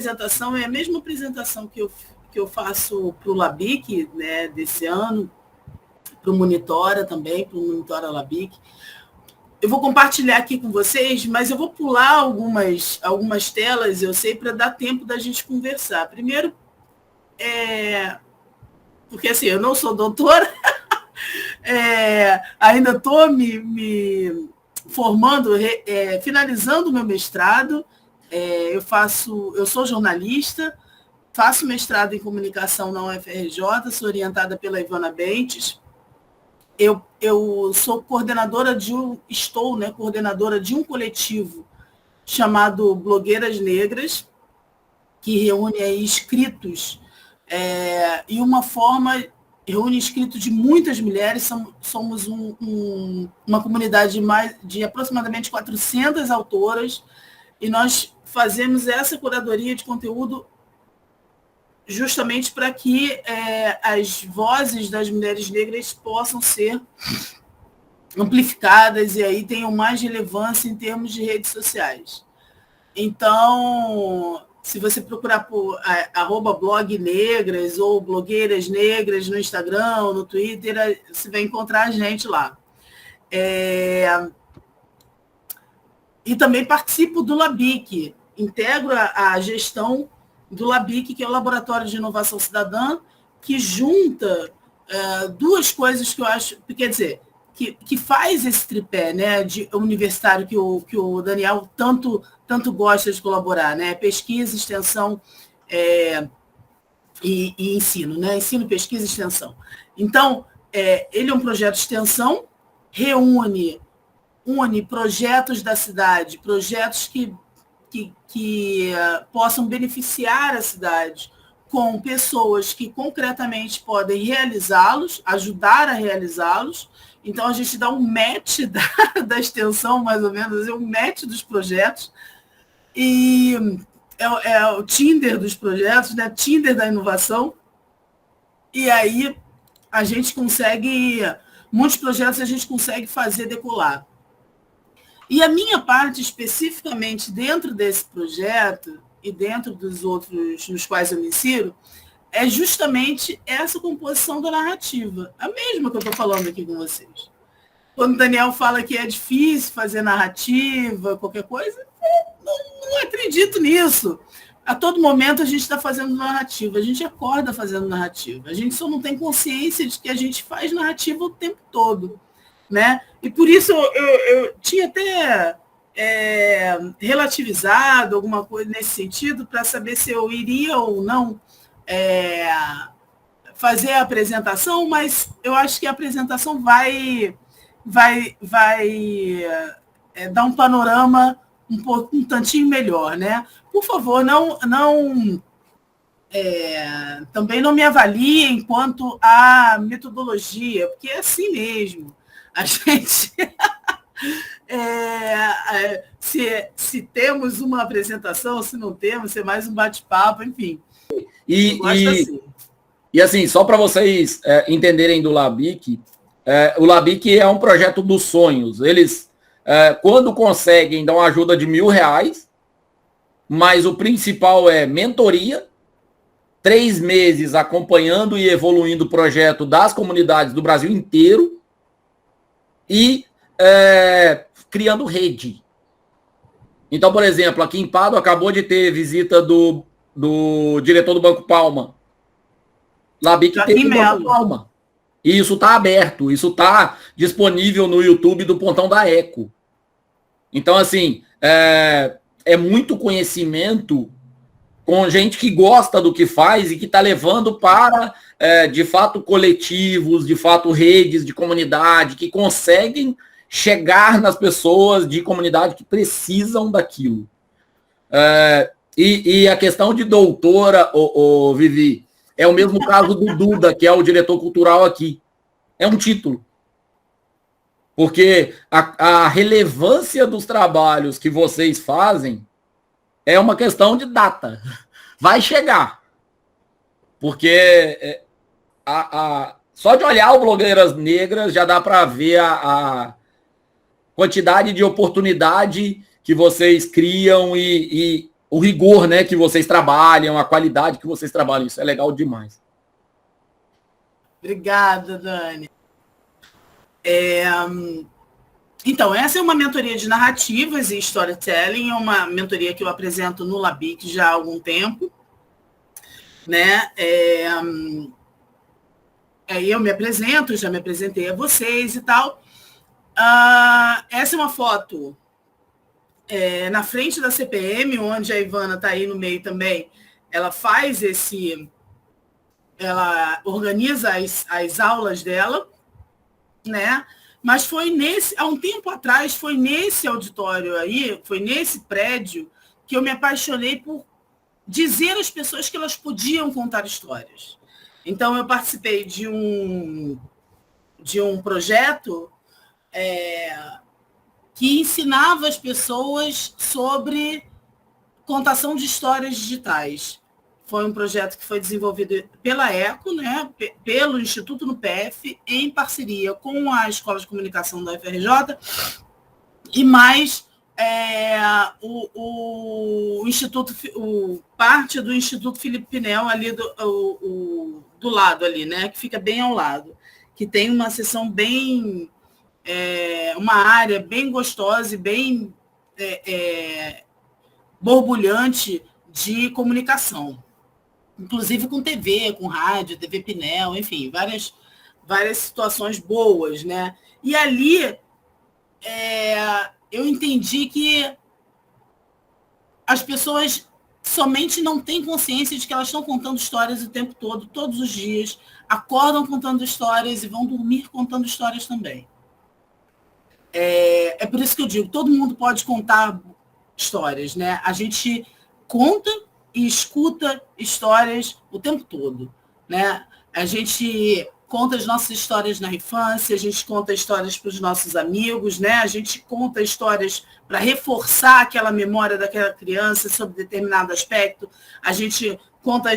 apresentação é a mesma apresentação que eu faço para o LABIC, né, desse ano, para o Monitora também, para o Monitora LABIC. Eu vou compartilhar aqui com vocês, mas eu vou pular algumas telas, eu sei, para dar tempo da gente conversar. Primeiro, porque assim, eu não sou doutora, ainda estou me formando, finalizando o meu mestrado. Eu sou jornalista, faço mestrado em comunicação na UFRJ, sou orientada pela Ivana Bentes. Eu sou coordenadora coordenadora de um coletivo chamado Blogueiras Negras, que reúne aí inscritos, e uma forma, reúne inscritos de muitas mulheres, somos uma comunidade de aproximadamente 400 autoras, e nós fazemos essa curadoria de conteúdo justamente para que as vozes das mulheres negras possam ser amplificadas e aí tenham mais relevância em termos de redes sociais. Então, se você procurar por @blognegras ou blogueiras negras no Instagram ou no Twitter, você vai encontrar a gente lá. E também participo do LABIC, integro a gestão do LABIC, que é o Laboratório de Inovação Cidadã, que junta duas coisas que eu acho, quer dizer, que faz esse tripé, né, de universitário que o Daniel tanto gosta de colaborar, né, pesquisa, extensão e ensino, né, ensino, pesquisa e extensão. Então, ele é um projeto de extensão, une projetos da cidade, projetos que possam beneficiar a cidade com pessoas que concretamente podem realizá-los, ajudar a realizá-los. Então, a gente dá um match da extensão, mais ou menos, um match dos projetos. E é o Tinder dos projetos, né? Tinder da inovação. E aí, a gente consegue, muitos projetos a gente consegue fazer decolar. E a minha parte, especificamente dentro desse projeto e dentro dos outros nos quais eu me insiro, é justamente essa composição da narrativa, a mesma que eu estou falando aqui com vocês. Quando o Daniel fala que é difícil fazer narrativa, qualquer coisa, não acredito nisso. A todo momento a gente está fazendo narrativa, a gente acorda fazendo narrativa, a gente só não tem consciência de que a gente faz narrativa o tempo todo. Né? E por isso eu tinha até relativizado alguma coisa nesse sentido para saber se eu iria ou não fazer a apresentação, mas eu acho que a apresentação vai dar um panorama um tantinho melhor, né? Por favor, também não me avalie enquanto a metodologia, porque é assim mesmo. A gente, se temos uma apresentação, se não temos, é mais um bate-papo, enfim. E assim, só para vocês entenderem do LABIC, o LABIC é um projeto dos sonhos. Eles, quando conseguem, dão ajuda de R$1.000, mas o principal é mentoria, 3 meses acompanhando e evoluindo o projeto das comunidades do Brasil inteiro, e criando rede. Então, por exemplo, aqui em Pádua acabou de ter visita do diretor do Banco Palma. LABIC teve o Banco Palma. E isso está aberto, isso está disponível no YouTube do Pontão da Eco. Então, assim, é muito conhecimento com gente que gosta do que faz e que está levando para, de fato, coletivos, de fato, redes de comunidade, que conseguem chegar nas pessoas de comunidade que precisam daquilo. E a questão de doutora, Vivi, é o mesmo caso do Duda, que é o diretor cultural aqui. É um título. Porque a relevância dos trabalhos que vocês fazem é uma questão de data. Vai chegar. Porque só de olhar o Blogueiras Negras já dá para ver a quantidade de oportunidade que vocês criam e o rigor, né, que vocês trabalham, a qualidade que vocês trabalham. Isso é legal demais. Obrigada, Dani. Então, essa é uma mentoria de narrativas e storytelling, é uma mentoria que eu apresento no Labic já há algum tempo, né? Eu me apresento, já me apresentei a vocês e tal. Essa é uma foto na frente da CPM, onde a Ivana está aí no meio também. Ela faz ela organiza as aulas dela, né? Mas há um tempo atrás, foi nesse auditório aí, foi nesse prédio, que eu me apaixonei por dizer às pessoas que elas podiam contar histórias. Então, eu participei de um projeto que ensinava as pessoas sobre contação de histórias digitais. Foi um projeto que foi desenvolvido pela ECO, né, pelo Instituto NUPEF, em parceria com a Escola de Comunicação da UFRJ, e mais parte do Instituto Felipe Pinel, ali do lado, ali, né, que fica bem ao lado, que tem uma seção bem... uma área bem gostosa e bem borbulhante de comunicação. Inclusive com TV, com rádio, TV Pinel, enfim, várias situações boas, né? E ali eu entendi que as pessoas somente não têm consciência de que elas estão contando histórias o tempo todo, todos os dias, acordam contando histórias e vão dormir contando histórias também. É por isso que eu digo, todo mundo pode contar histórias, né? A gente conta e escuta histórias o tempo todo, né? A gente conta as nossas histórias na infância, a gente conta histórias para os nossos amigos, né? A gente conta histórias para reforçar aquela memória daquela criança sobre determinado aspecto, a gente conta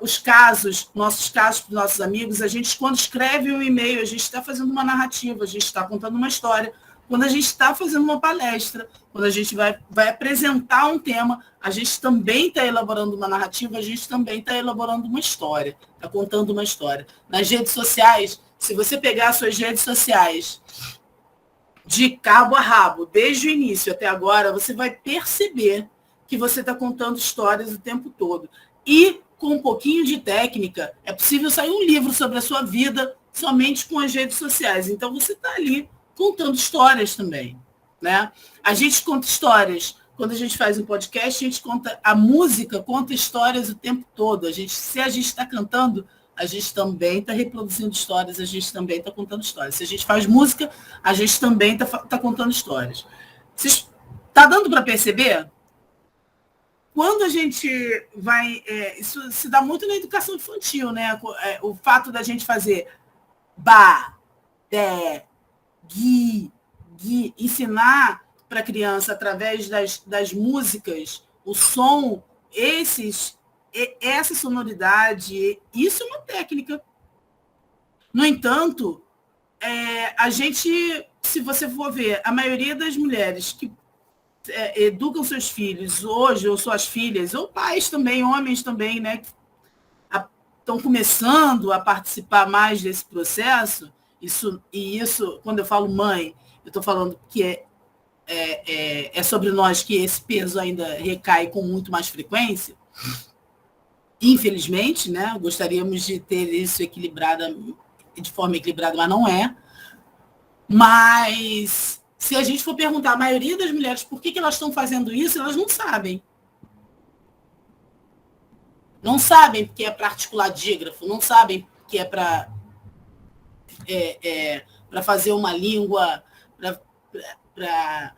os casos, nossos casos para os nossos amigos, a gente, quando escreve um e-mail, a gente está fazendo uma narrativa, a gente está contando uma história. Quando a gente está fazendo uma palestra, quando a gente vai apresentar um tema, a gente também está elaborando uma narrativa, a gente também está elaborando uma história, está contando uma história. Nas redes sociais, se você pegar suas redes sociais de cabo a rabo, desde o início até agora, você vai perceber que você está contando histórias o tempo todo. E, com um pouquinho de técnica, é possível sair um livro sobre a sua vida somente com as redes sociais. Então, você está ali contando histórias também, né? A gente conta histórias. Quando a gente faz um podcast, a música conta histórias o tempo todo. Se a gente está cantando, a gente também está reproduzindo histórias, a gente também está contando histórias. Se a gente faz música, a gente também está contando histórias. Está dando para perceber? Quando a gente vai... isso se dá muito na educação infantil, né? O fato da gente fazer ba, de, gui, ensinar para a criança, através das músicas, o som, essa sonoridade, isso é uma técnica. No entanto, a gente, se você for ver, a maioria das mulheres que educam seus filhos hoje, ou suas filhas, ou pais também, homens também, né, que estão começando a participar mais desse processo, isso, quando eu falo mãe, eu estou falando que é sobre nós que esse peso ainda recai com muito mais frequência. Infelizmente, né? Gostaríamos de ter isso de forma equilibrada, mas não é. Mas, se a gente for perguntar a maioria das mulheres por que elas estão fazendo isso, elas não sabem. Não sabem que é para articular dígrafo, não sabem que é para fazer uma língua, para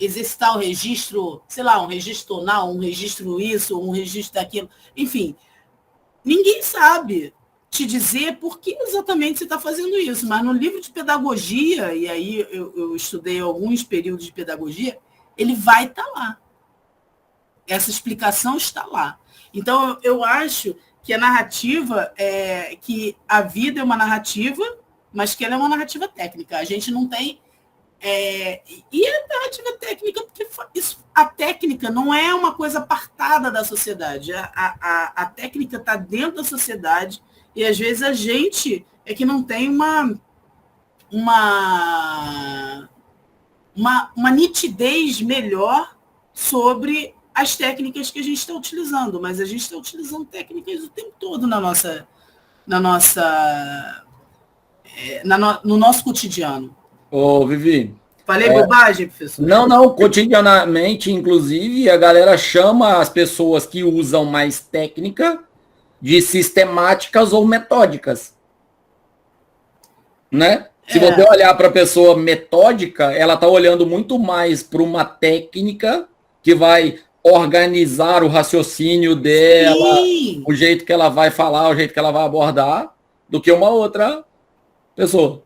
exercitar o registro, sei lá, um registro tonal, um registro isso, um registro daquilo. Enfim, ninguém sabe te dizer por que exatamente você está fazendo isso, mas no livro de pedagogia, e aí eu estudei alguns períodos de pedagogia, ele vai estar lá. Essa explicação está lá. Então, eu acho que a narrativa, que a vida é uma narrativa, mas que ela é uma narrativa técnica. A gente não tem E a narrativa técnica, porque a técnica não é uma coisa apartada da sociedade. A técnica está dentro da sociedade e, às vezes, a gente é que não tem uma nitidez melhor sobre as técnicas que a gente está utilizando, mas a gente está utilizando técnicas o tempo todo no nosso cotidiano. Ô, Vivi. Falei bobagem, professor? Não, cotidianamente, inclusive, a galera chama as pessoas que usam mais técnica de sistemáticas ou metódicas. Né? Se você olhar para a pessoa metódica, ela está olhando muito mais para uma técnica que vai organizar o raciocínio dela, sim, o jeito que ela vai falar, o jeito que ela vai abordar, do que uma outra pessoa.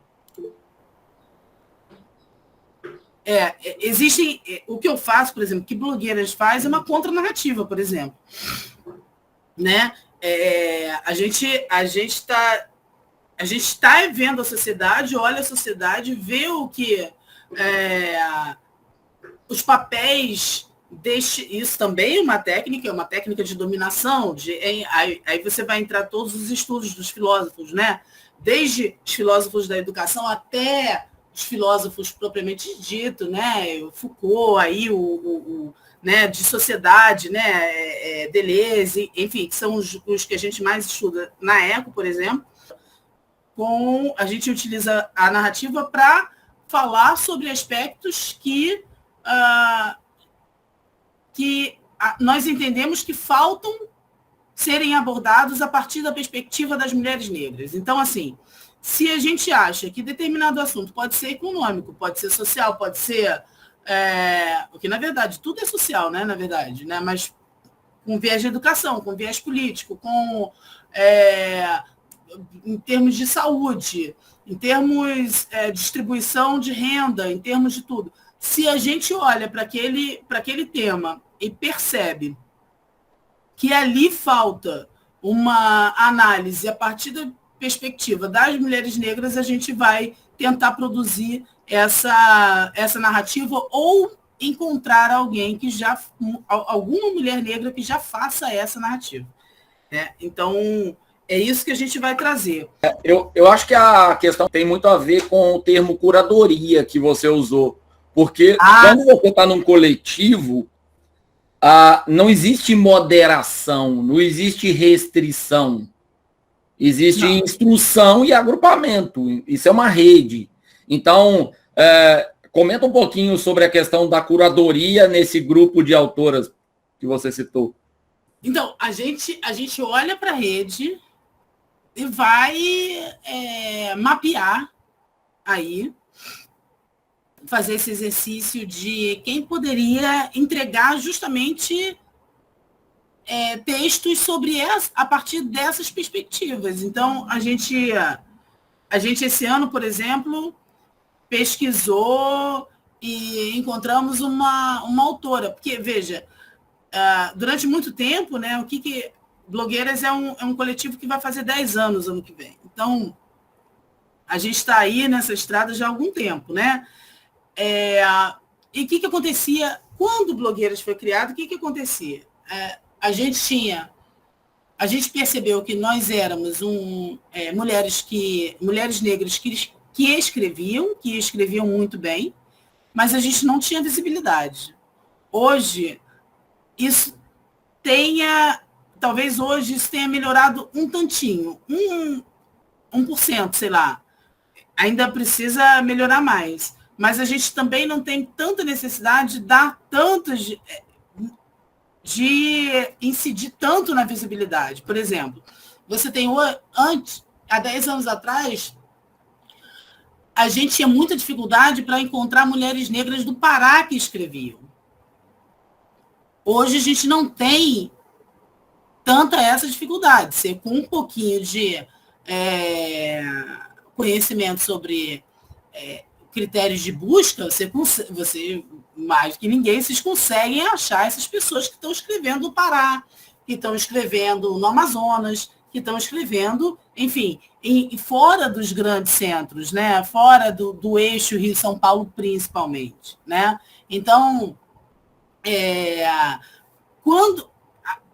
Existem, o que eu faço, por exemplo, que blogueiras faz é uma contranarrativa, por exemplo. Né? A gente está vendo a sociedade, olha a sociedade, vê o que os papéis isso também é uma técnica de dominação. Aí você vai entrar todos os estudos dos filósofos, né? Desde os filósofos da educação até os filósofos propriamente dito, né? O Foucault, aí né, de sociedade, né? Deleuze, enfim, que são os que a gente mais estuda na ECO, por exemplo. A gente utiliza a narrativa para falar sobre aspectos que nós entendemos que faltam serem abordados a partir da perspectiva das mulheres negras. Então, assim, se a gente acha que determinado assunto pode ser econômico, pode ser social, pode ser... porque, na verdade, tudo é social, né? Na verdade, né? Mas com viés de educação, com viés político, em termos de saúde, em termos de distribuição de renda, em termos de tudo. Se a gente olha para aquele tema e percebe que ali falta uma análise a partir da perspectiva das mulheres negras, a gente vai tentar produzir essa narrativa ou encontrar alguma mulher negra que já faça essa narrativa. Então, é isso que a gente vai trazer. Eu acho que a questão tem muito a ver com o termo curadoria que você usou. Porque quando você está num coletivo, não existe moderação, não existe restrição. Existe instrução e agrupamento. Isso é uma rede. Então, comenta um pouquinho sobre a questão da curadoria nesse grupo de autoras que você citou. Então, a gente olha para a rede e vai mapear aí, fazer esse exercício de quem poderia entregar justamente textos sobre a partir dessas perspectivas. Então, a gente esse ano, por exemplo, pesquisou e encontramos uma autora, porque, veja, durante muito tempo, né, Blogueiras é um coletivo que vai fazer 10 anos ano que vem. Então, a gente está aí nessa estrada já há algum tempo, né? E o que acontecia quando o Blogueiras foi criado? O que acontecia? A gente percebeu que nós éramos mulheres negras que escreviam muito bem, mas a gente não tinha visibilidade. Hoje, talvez hoje isso tenha melhorado um tantinho, 1%, sei lá. Ainda precisa melhorar mais. Mas a gente também não tem tanta necessidade de dar de incidir tanto na visibilidade. Por exemplo, você tem há 10 anos atrás, a gente tinha muita dificuldade para encontrar mulheres negras do Pará que escreviam. Hoje a gente não tem tanta essa dificuldade. Você, com um pouquinho de conhecimento sobre critérios de busca, você, mais que ninguém, vocês conseguem achar essas pessoas que estão escrevendo no Pará, que estão escrevendo no Amazonas, que estão escrevendo, enfim, fora dos grandes centros, né? Fora do eixo Rio-São Paulo, principalmente, né? Então,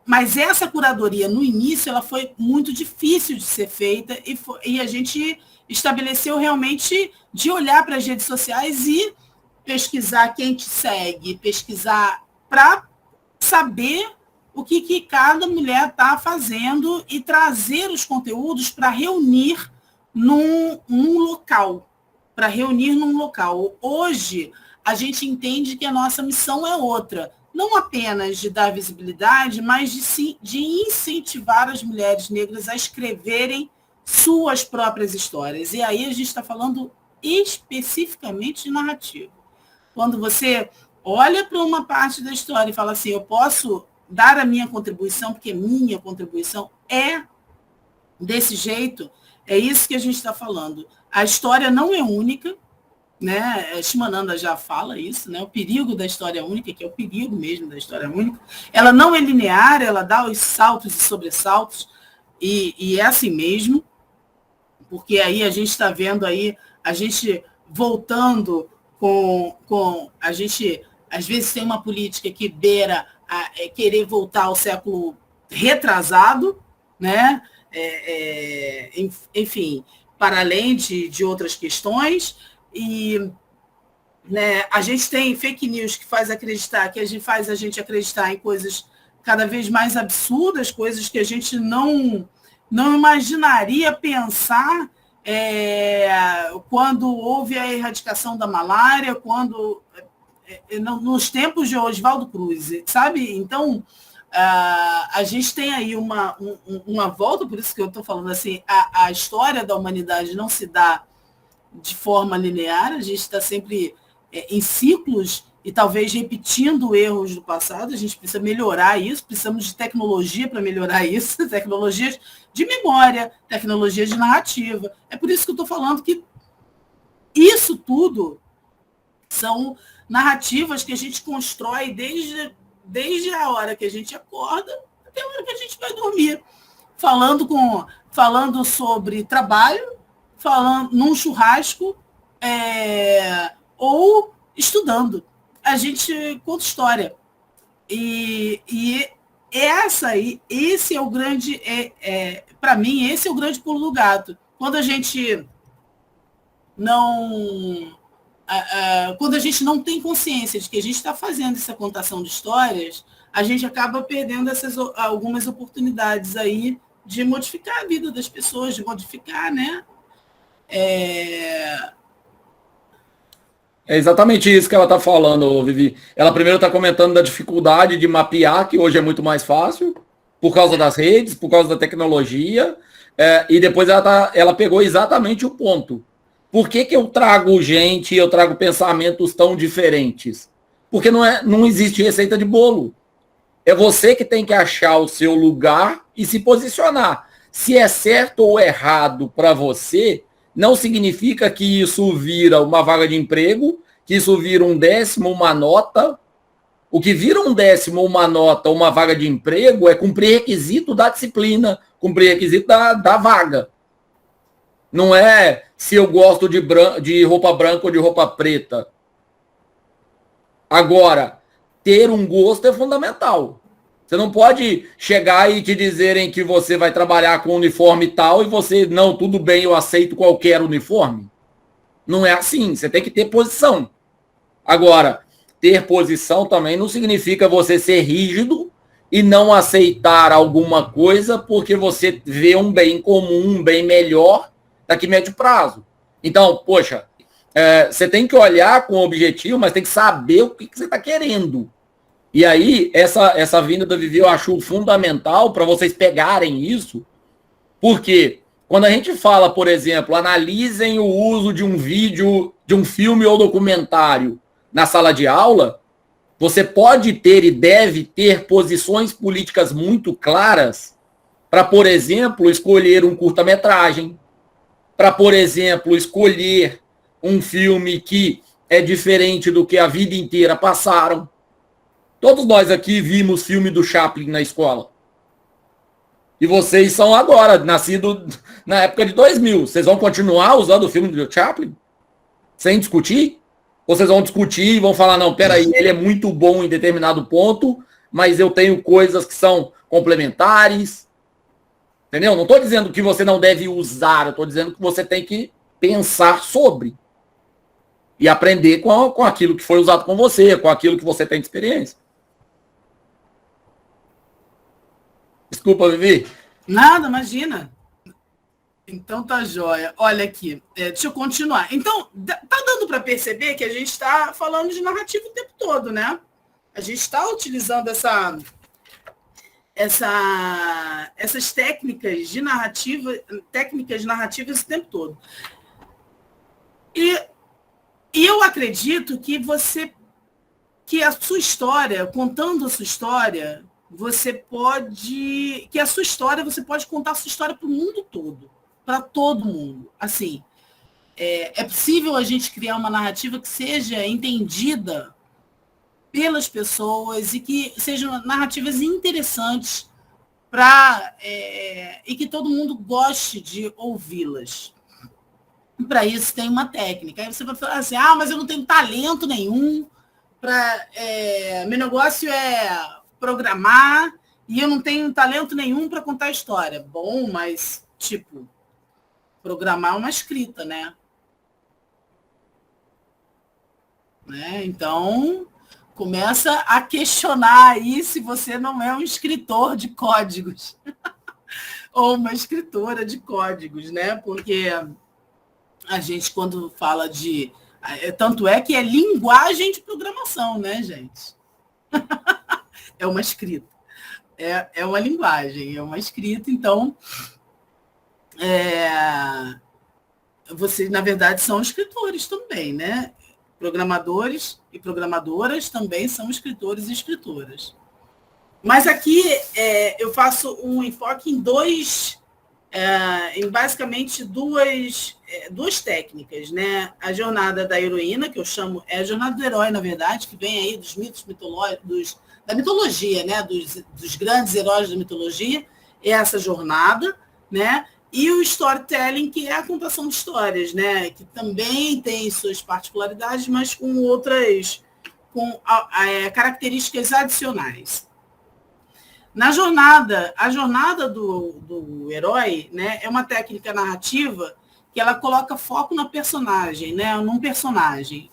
mas essa curadoria, no início, ela foi muito difícil de ser feita e a gente estabeleceu realmente de olhar para as redes sociais e pesquisar quem te segue, pesquisar para saber o que cada mulher está fazendo e trazer os conteúdos para reunir num local. Para reunir num local. Hoje, a gente entende que a nossa missão é outra. Não apenas de dar visibilidade, mas de incentivar as mulheres negras a escreverem suas próprias histórias. E aí a gente está falando especificamente de narrativa. Quando você olha para uma parte da história e fala assim, eu posso dar a minha contribuição, porque minha contribuição é desse jeito, é isso que a gente está falando. A história não é única, né? Shimananda já fala isso, né? O perigo da história única, que é o perigo mesmo da história única. Ela não é linear, ela dá os saltos e sobressaltos, e é assim mesmo, porque aí a gente está vendo aí, a gente voltando com a gente, às vezes tem uma política que beira querer voltar ao século retrasado, né? Enfim, para além de outras questões, e né, a gente tem fake news que faz a gente acreditar em coisas cada vez mais absurdas, coisas que a gente não imaginaria pensar quando houve a erradicação da malária, nos tempos de Oswaldo Cruz, sabe? Então, a gente tem aí uma volta, por isso que eu estou falando assim, a história da humanidade não se dá de forma linear, a gente está sempre em ciclos e talvez repetindo erros do passado, a gente precisa melhorar isso, precisamos de tecnologia para melhorar isso, tecnologias de memória, tecnologia de narrativa. É por isso que eu estou falando que isso tudo são narrativas que a gente constrói desde a hora que a gente acorda até a hora que a gente vai dormir. Falando sobre trabalho, falando num churrasco, ou estudando. A gente conta história. E esse é o grande, para mim, esse é o grande pulo do gato. Quando a gente não tem consciência de que a gente está fazendo essa contação de histórias, a gente acaba perdendo algumas oportunidades aí de modificar a vida das pessoas, de modificar, né? É exatamente isso que ela está falando, Vivi. Ela primeiro está comentando da dificuldade de mapear, que hoje é muito mais fácil, por causa das redes, por causa da tecnologia, e depois ela pegou exatamente o ponto. Por que eu trago eu trago pensamentos tão diferentes? Porque não existe receita de bolo. É você que tem que achar o seu lugar e se posicionar. Se é certo ou errado para você, não significa que isso vira uma vaga de emprego, que isso vira um décimo, uma nota. O que vira um décimo, uma nota, uma vaga de emprego é cumprir requisito da disciplina, cumprir requisito da vaga. Não é se eu gosto de roupa branca ou de roupa preta. Agora, ter um gosto é fundamental. Você não pode chegar e te dizerem que você vai trabalhar com uniforme tal e você, não, tudo bem, eu aceito qualquer uniforme. Não é assim, você tem que ter posição. Agora, ter posição também não significa você ser rígido e não aceitar alguma coisa porque você vê um bem comum, um bem melhor daqui a médio prazo. Então, poxa, você tem que olhar com o objetivo, mas tem que saber o que você está querendo. E aí, essa vinda da Vivi eu acho fundamental para vocês pegarem isso, porque quando a gente fala, por exemplo, analisem o uso de um vídeo, de um filme ou documentário na sala de aula, você pode ter e deve ter posições políticas muito claras para, por exemplo, escolher um curta-metragem, para, por exemplo, escolher um filme que é diferente do que a vida inteira passaram. Todos nós aqui vimos filme do Chaplin na escola. E vocês são agora, nascidos na época de 2000. Vocês vão continuar usando o filme do Chaplin? Sem discutir? Ou vocês vão discutir e vão falar, não, peraí, ele é muito bom em determinado ponto, mas eu tenho coisas que são complementares. Entendeu? Não estou dizendo que você não deve usar, eu estou dizendo que você tem que pensar sobre. E aprender com aquilo que foi usado com você, com aquilo que você tem de experiência. Desculpa, Vivi. Nada, imagina. Então tá jóia. Olha aqui, deixa eu continuar. Então, tá dando para perceber que a gente está falando de narrativa o tempo todo, né? A gente está utilizando essas técnicas narrativas o tempo todo. E eu acredito que a sua história, contando a sua história, você pode contar a sua história para o mundo todo, para todo mundo. Assim, é possível a gente criar uma narrativa que seja entendida pelas pessoas e que sejam narrativas interessantes e que todo mundo goste de ouvi-las. Para isso tem uma técnica. Aí você vai falar assim, mas eu não tenho talento nenhum, meu negócio é programar e eu não tenho talento nenhum para contar história. Bom, mas, programar é uma escrita, né? Então, começa a questionar aí se você não é um escritor de códigos ou uma escritora de códigos, né? Porque a gente, quando fala de... Tanto é que é linguagem de programação, né, gente? É uma escrita. É uma linguagem, é uma escrita. Então, vocês, na verdade, são escritores também, né? Programadores e programadoras também são escritores e escritoras. Mas aqui eu faço um enfoque em basicamente duas técnicas, né? A jornada da heroína, que eu chamo, é a jornada do herói, na verdade, que vem aí dos mitos mitológicos, da mitologia, né? Dos grandes heróis da mitologia, é essa jornada, né? E o storytelling, que é a contação de histórias, né? Que também tem suas particularidades, mas com outras, características adicionais. A jornada do herói, né, é uma técnica narrativa que ela coloca foco na personagem, né, num personagem.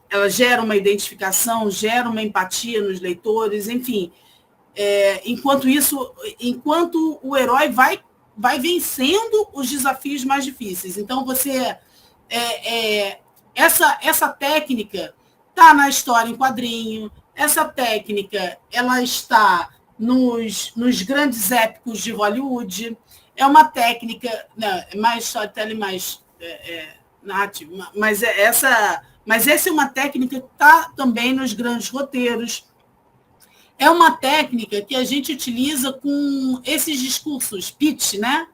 Ela gera uma identificação, gera uma empatia nos leitores, enfim. Enquanto o herói vai vencendo os desafios mais difíceis. Então, essa técnica está na história em quadrinho, essa técnica ela está nos grandes épicos de Hollywood, é uma técnica, né, mais storytelling, mais narrativa, mas essa é uma técnica que está também nos grandes roteiros. É uma técnica que a gente utiliza com esses discursos pitch, né?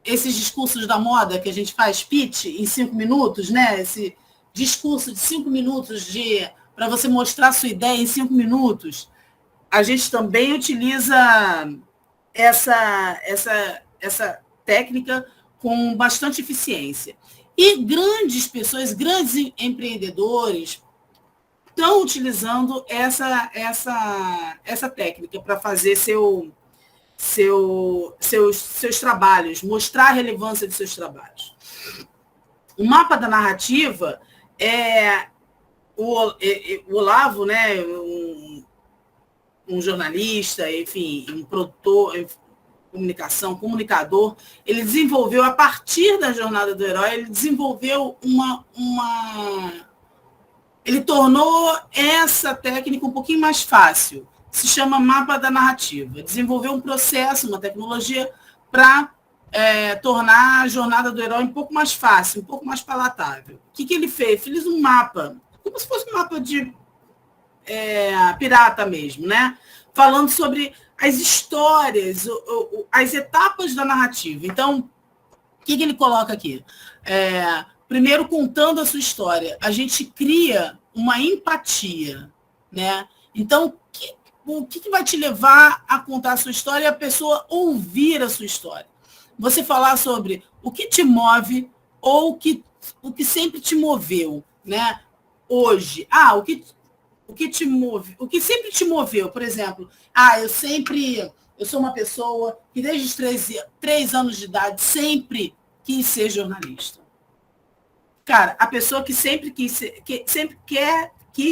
Esses discursos da moda que a gente faz pitch em 5 minutos, né? Esse discurso de 5 minutos para você mostrar a sua ideia em 5 minutos. A gente também utiliza essa técnica com bastante eficiência. E grandes pessoas, grandes empreendedores, estão utilizando essa técnica para fazer seus trabalhos, mostrar a relevância de seus trabalhos. O mapa da narrativa o Olavo, né, um jornalista, enfim, um produtor, comunicador, ele desenvolveu, a partir da jornada do herói, ele desenvolveu ele tornou essa técnica um pouquinho mais fácil. Se chama mapa da narrativa. Desenvolveu um processo, uma tecnologia para tornar a jornada do herói um pouco mais fácil, um pouco mais palatável. O que ele fez? Fez um mapa, como se fosse um mapa de pirata mesmo, né? Falando sobre as histórias, as etapas da narrativa. Então, o que ele coloca aqui? Primeiro, contando a sua história, a gente cria uma empatia, né? Então, o que vai te levar a contar a sua história e a pessoa ouvir a sua história. Você falar sobre o que te move ou o que sempre te moveu, né? Hoje. O que te move, o que sempre te moveu, por exemplo, eu sou uma pessoa que desde os 3 anos de idade sempre quis ser jornalista. Cara, a pessoa que sempre quis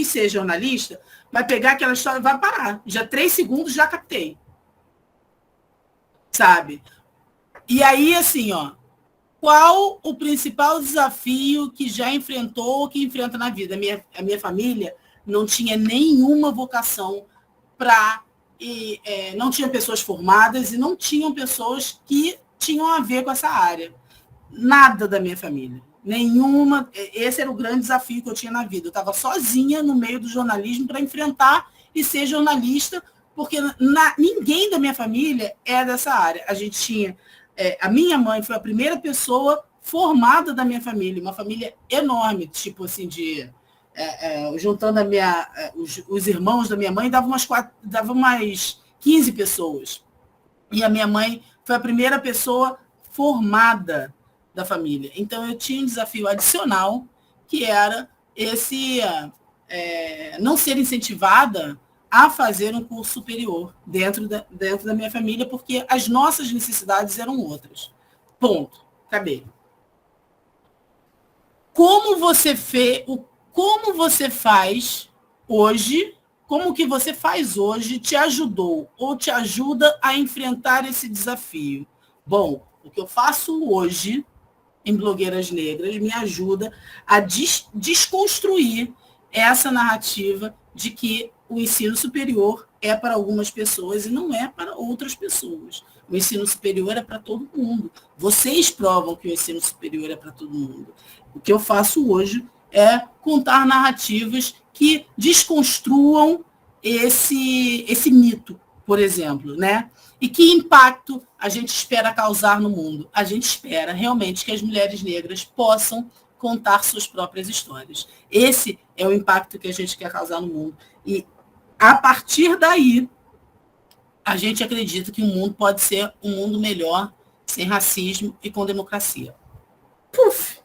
ser jornalista, vai pegar aquela história e vai parar. Já 3 segundos, já captei. Sabe? E aí, assim, ó, qual o principal desafio que já enfrentou ou que enfrenta na vida? A minha família não tinha nenhuma vocação para... não tinha pessoas formadas e não tinham pessoas que tinham a ver com essa área. Nada da minha família. Nenhuma. Esse era o grande desafio que eu tinha na vida. Eu estava sozinha no meio do jornalismo para enfrentar e ser jornalista, porque ninguém da minha família é dessa área. A gente tinha... a minha mãe foi a primeira pessoa formada da minha família, uma família enorme, tipo assim, juntando os irmãos da minha mãe, dava umas 15 pessoas. E a minha mãe foi a primeira pessoa formada da família. Então, eu tinha um desafio adicional, que era não ser incentivada a fazer um curso superior dentro da minha família, porque as nossas necessidades eram outras. Ponto. Acabei. Como você faz hoje, como o que você faz hoje te ajudou ou te ajuda a enfrentar esse desafio? Bom, o que eu faço hoje em Blogueiras Negras me ajuda a desconstruir essa narrativa de que o ensino superior é para algumas pessoas e não é para outras pessoas. O ensino superior é para todo mundo. Vocês provam que o ensino superior é para todo mundo. O que eu faço hoje é contar narrativas que desconstruam esse mito, por exemplo, né? E que impacto a gente espera causar no mundo? A gente espera realmente que as mulheres negras possam contar suas próprias histórias. Esse é o impacto que a gente quer causar no mundo. E, a partir daí, a gente acredita que o mundo pode ser um mundo melhor, sem racismo e com democracia. Puf!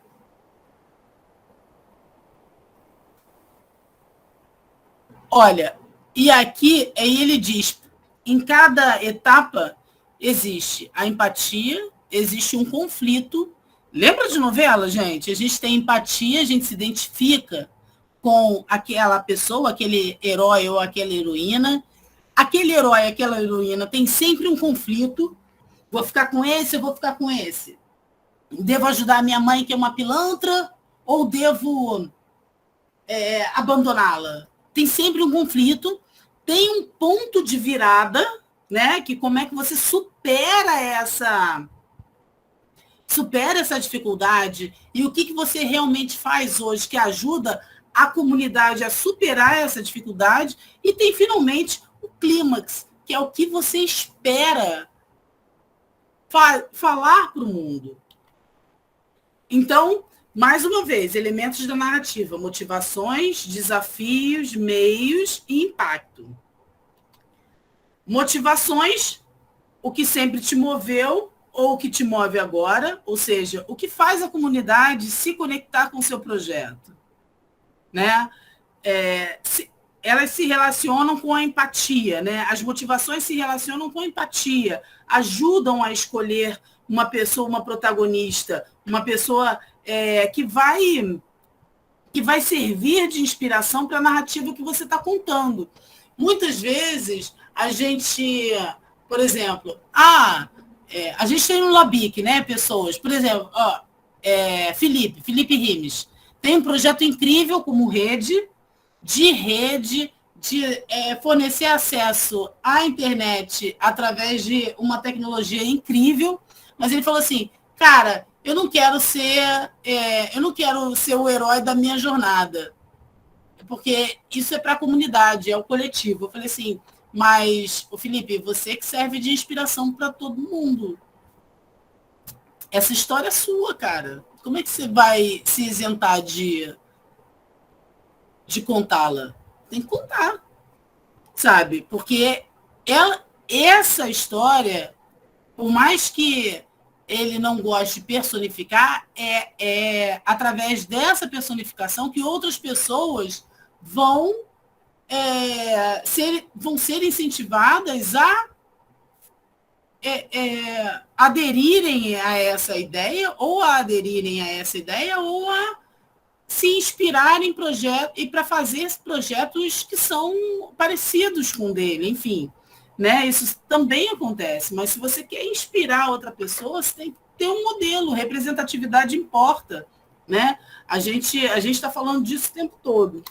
Olha, e aqui ele diz, em cada etapa existe a empatia, existe um conflito. Lembra de novela, gente? A gente tem empatia, a gente se identifica com aquela pessoa, aquele herói ou aquela heroína. Aquele herói, aquela heroína tem sempre um conflito. Vou ficar com esse, eu vou ficar com esse. Devo ajudar a minha mãe, que é uma pilantra, ou devo abandoná-la? Tem sempre um conflito, tem um ponto de virada, né? Que como é que você supera essa dificuldade e o que você realmente faz hoje que ajuda a comunidade a superar essa dificuldade. E tem, finalmente, o clímax, que é o que você espera falar para o mundo. Então, mais uma vez, elementos da narrativa: motivações, desafios, meios e impacto. Motivações, o que sempre te moveu ou o que te move agora, ou seja, o que faz a comunidade se conectar com o seu projeto. Né? Elas se relacionam com a empatia, né? As motivações se relacionam com a empatia, ajudam a escolher uma pessoa, uma protagonista, uma pessoa que vai servir de inspiração para a narrativa que você está contando. Muitas vezes, a gente, por exemplo, a gente tem no LABIC, né, pessoas, por exemplo, Felipe Rimes, tem um projeto incrível como rede de fornecer acesso à internet através de uma tecnologia incrível, mas ele falou assim, cara, eu não quero ser o herói da minha jornada, porque isso é para a comunidade, é o coletivo. Eu falei assim, mas, Felipe, você que serve de inspiração para todo mundo. Essa história é sua, cara. Como é que você vai se isentar de contá-la? Tem que contar. sabe? Porque essa história, por mais que ele não goste de personificar, é através dessa personificação que outras pessoas vão ser incentivadas a aderirem a essa ideia, ou a se inspirar em projetos e para fazer projetos que são parecidos com o dele, enfim. Né? Isso também acontece, mas se você quer inspirar outra pessoa, você tem que ter um modelo, representatividade importa. Né? A gente está falando disso o tempo todo.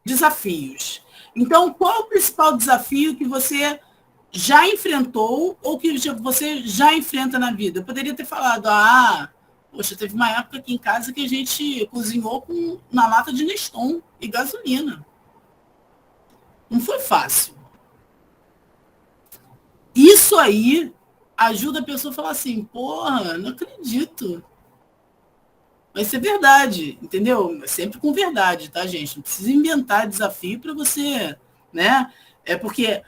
Desafios. Então, qual é o principal desafio que você já enfrentou ou que você já enfrenta na vida? Eu poderia ter falado, poxa, teve uma época aqui em casa que a gente cozinhou na lata de Neston e gasolina. Não foi fácil. Isso aí ajuda a pessoa a falar assim, porra, não acredito. Mas isso é verdade, entendeu? Sempre com verdade, tá, gente? Não precisa inventar desafio para você, né? É porque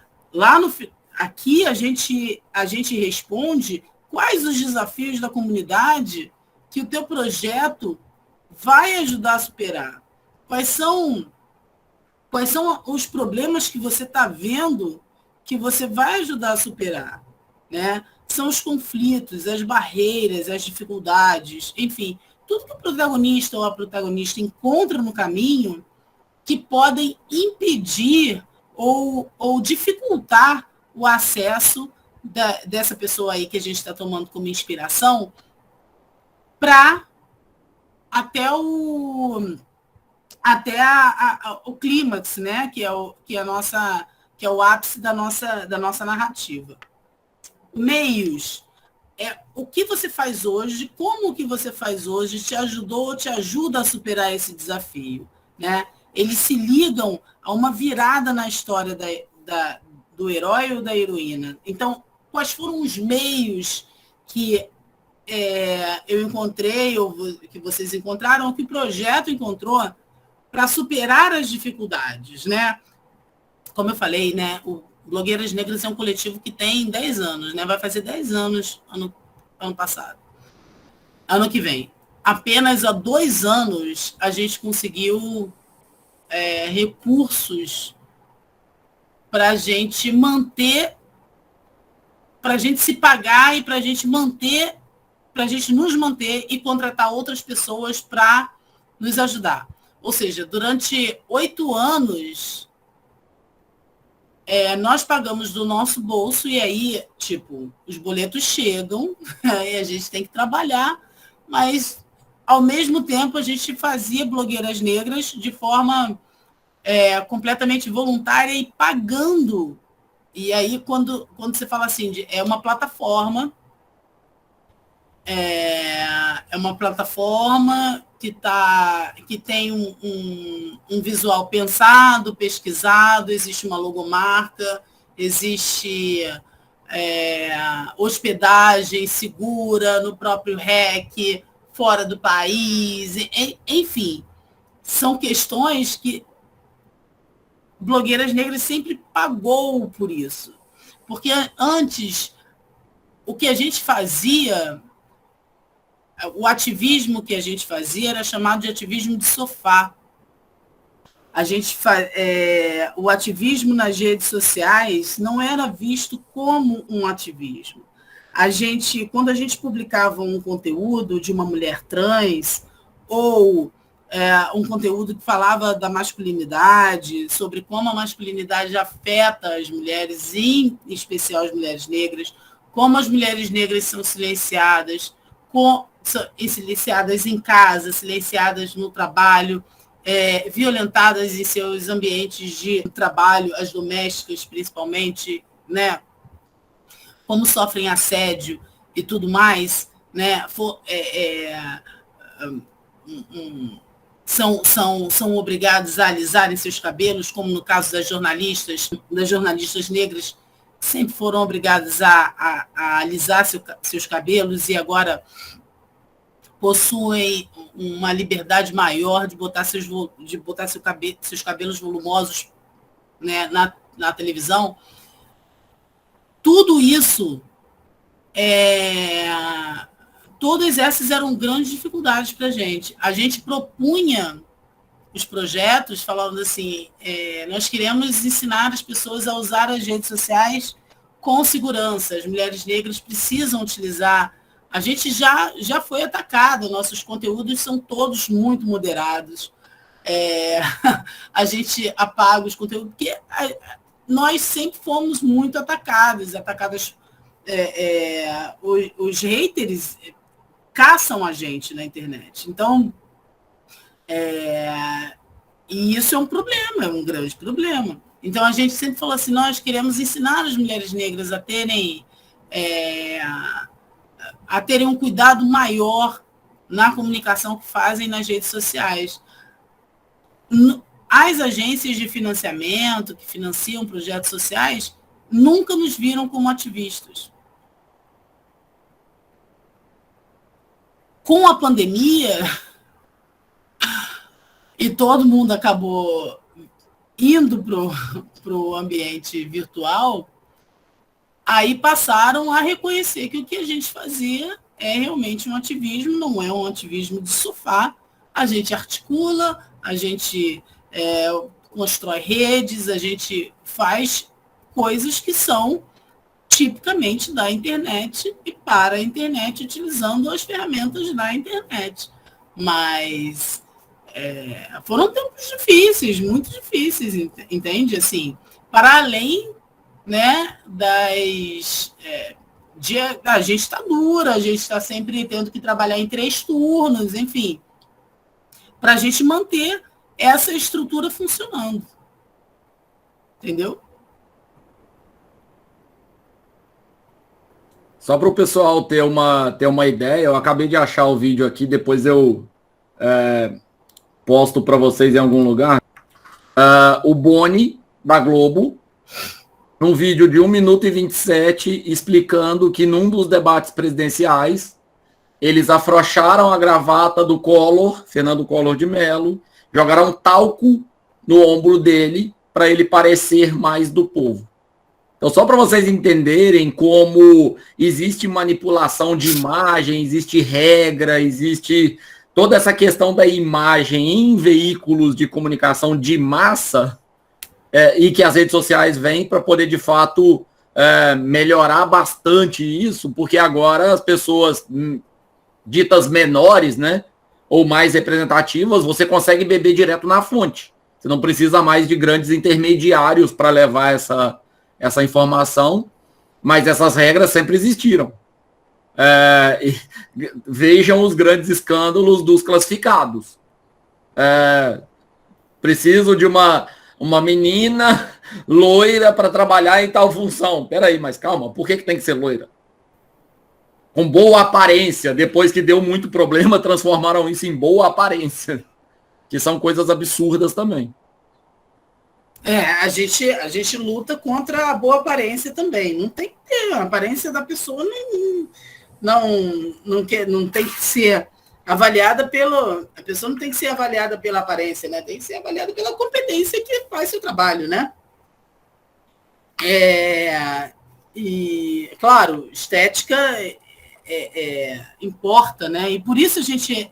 aqui a gente responde quais os desafios da comunidade que o teu projeto vai ajudar a superar. Quais são os problemas que você está vendo que você vai ajudar a superar, né? São os conflitos, as barreiras, as dificuldades, enfim, tudo que o protagonista ou a protagonista encontra no caminho que podem impedir ou dificultar o acesso dessa pessoa aí que a gente está tomando como inspiração para até o clímax, né? Que é o ápice da nossa narrativa. Meios. O que você faz hoje, como o que você faz hoje te ajudou ou te ajuda a superar esse desafio, né? Eles se ligam a uma virada na história do herói ou da heroína. Então, quais foram os meios que eu encontrei, ou que vocês encontraram, ou que o projeto encontrou para superar as dificuldades, né? Como eu falei, né? O Blogueiras Negras é um coletivo que tem 10 anos, né? Vai fazer 10 anos ano passado. Ano que vem. Apenas há 2 anos a gente conseguiu recursos para a gente manter, para a gente se pagar e para a gente nos manter e contratar outras pessoas para nos ajudar. Ou seja, durante 8 anos, nós pagamos do nosso bolso e aí, tipo, os boletos chegam e a gente tem que trabalhar, mas, ao mesmo tempo, a gente fazia Blogueiras Negras de forma completamente voluntária e pagando. E aí, quando você fala assim, é uma plataforma, que tem um visual pensado, pesquisado, existe uma logomarca, existe hospedagem segura no próprio REC, fora do país, enfim, são questões que Blogueiras Negras sempre pagou por isso. Porque antes, o que a gente fazia, o ativismo que a gente fazia era chamado de ativismo de sofá. O ativismo nas redes sociais não era visto como um ativismo. Quando a gente publicava um conteúdo de uma mulher trans, ou um conteúdo que falava da masculinidade, sobre como a masculinidade afeta as mulheres, em especial as mulheres negras, como as mulheres negras são silenciadas, silenciadas em casa, silenciadas no trabalho, violentadas em seus ambientes de trabalho, as domésticas principalmente, né? Como sofrem assédio e tudo mais, né? São obrigados a alisarem seus cabelos, como no caso das jornalistas negras, sempre foram obrigadas a alisar seus cabelos e agora possuem uma liberdade maior de botar seus cabelos volumosos né, na televisão, tudo isso, todas essas eram grandes dificuldades para a gente. A gente propunha os projetos falando assim, nós queremos ensinar as pessoas a usar as redes sociais com segurança. As mulheres negras precisam utilizar. A gente já foi atacada, nossos conteúdos são todos muito moderados. A gente apaga os conteúdos, porque nós sempre fomos muito atacadas. Os haters caçam a gente na internet. Então, e isso é um problema, é um grande problema. Então, a gente sempre falou assim, nós queremos ensinar as mulheres negras a terem um cuidado maior na comunicação que fazem nas redes sociais. As agências de financiamento que financiam projetos sociais nunca nos viram como ativistas. Com a pandemia, e todo mundo acabou indo para o ambiente virtual, aí passaram a reconhecer que o que a gente fazia é realmente um ativismo, não é um ativismo de sofá. A gente articula, a gente constrói redes, a gente faz coisas que são tipicamente da internet e para a internet, utilizando as ferramentas da internet. Mas foram tempos difíceis, muito difíceis, entende? Assim, para além, né, da gente está dura, a gente está sempre tendo que trabalhar em 3 turnos, enfim, para a gente manter essa estrutura funcionando. Entendeu? Só para o pessoal ter uma ideia, eu acabei de achar o vídeo aqui, depois eu posto para vocês em algum lugar. O Boni, da Globo, num vídeo de 1 minuto e 27, explicando que num dos debates presidenciais, eles afrouxaram a gravata do Collor, Fernando Collor de Mello, jogaram talco no ombro dele para ele parecer mais do povo. Então, só para vocês entenderem como existe manipulação de imagem, existe regra, existe toda essa questão da imagem em veículos de comunicação de massa, e que as redes sociais vêm para poder, de fato, melhorar bastante isso, porque agora as pessoas ditas menores, né, ou mais representativas, você consegue beber direto na fonte. Você não precisa mais de grandes intermediários para levar essa informação, mas essas regras sempre existiram. Vejam os grandes escândalos dos classificados. Preciso de uma menina loira para trabalhar em tal função. Peraí, mas calma, por que tem que ser loira? Com boa aparência, depois que deu muito problema, transformaram isso em boa aparência, que são coisas absurdas também. A gente luta contra a boa aparência também. Não tem que ter. A aparência da pessoa não tem que ser avaliada a pessoa não tem que ser avaliada pela aparência, né? Tem que ser avaliada pela competência que faz seu trabalho, né? E, claro, estética importa, né? E por isso a gente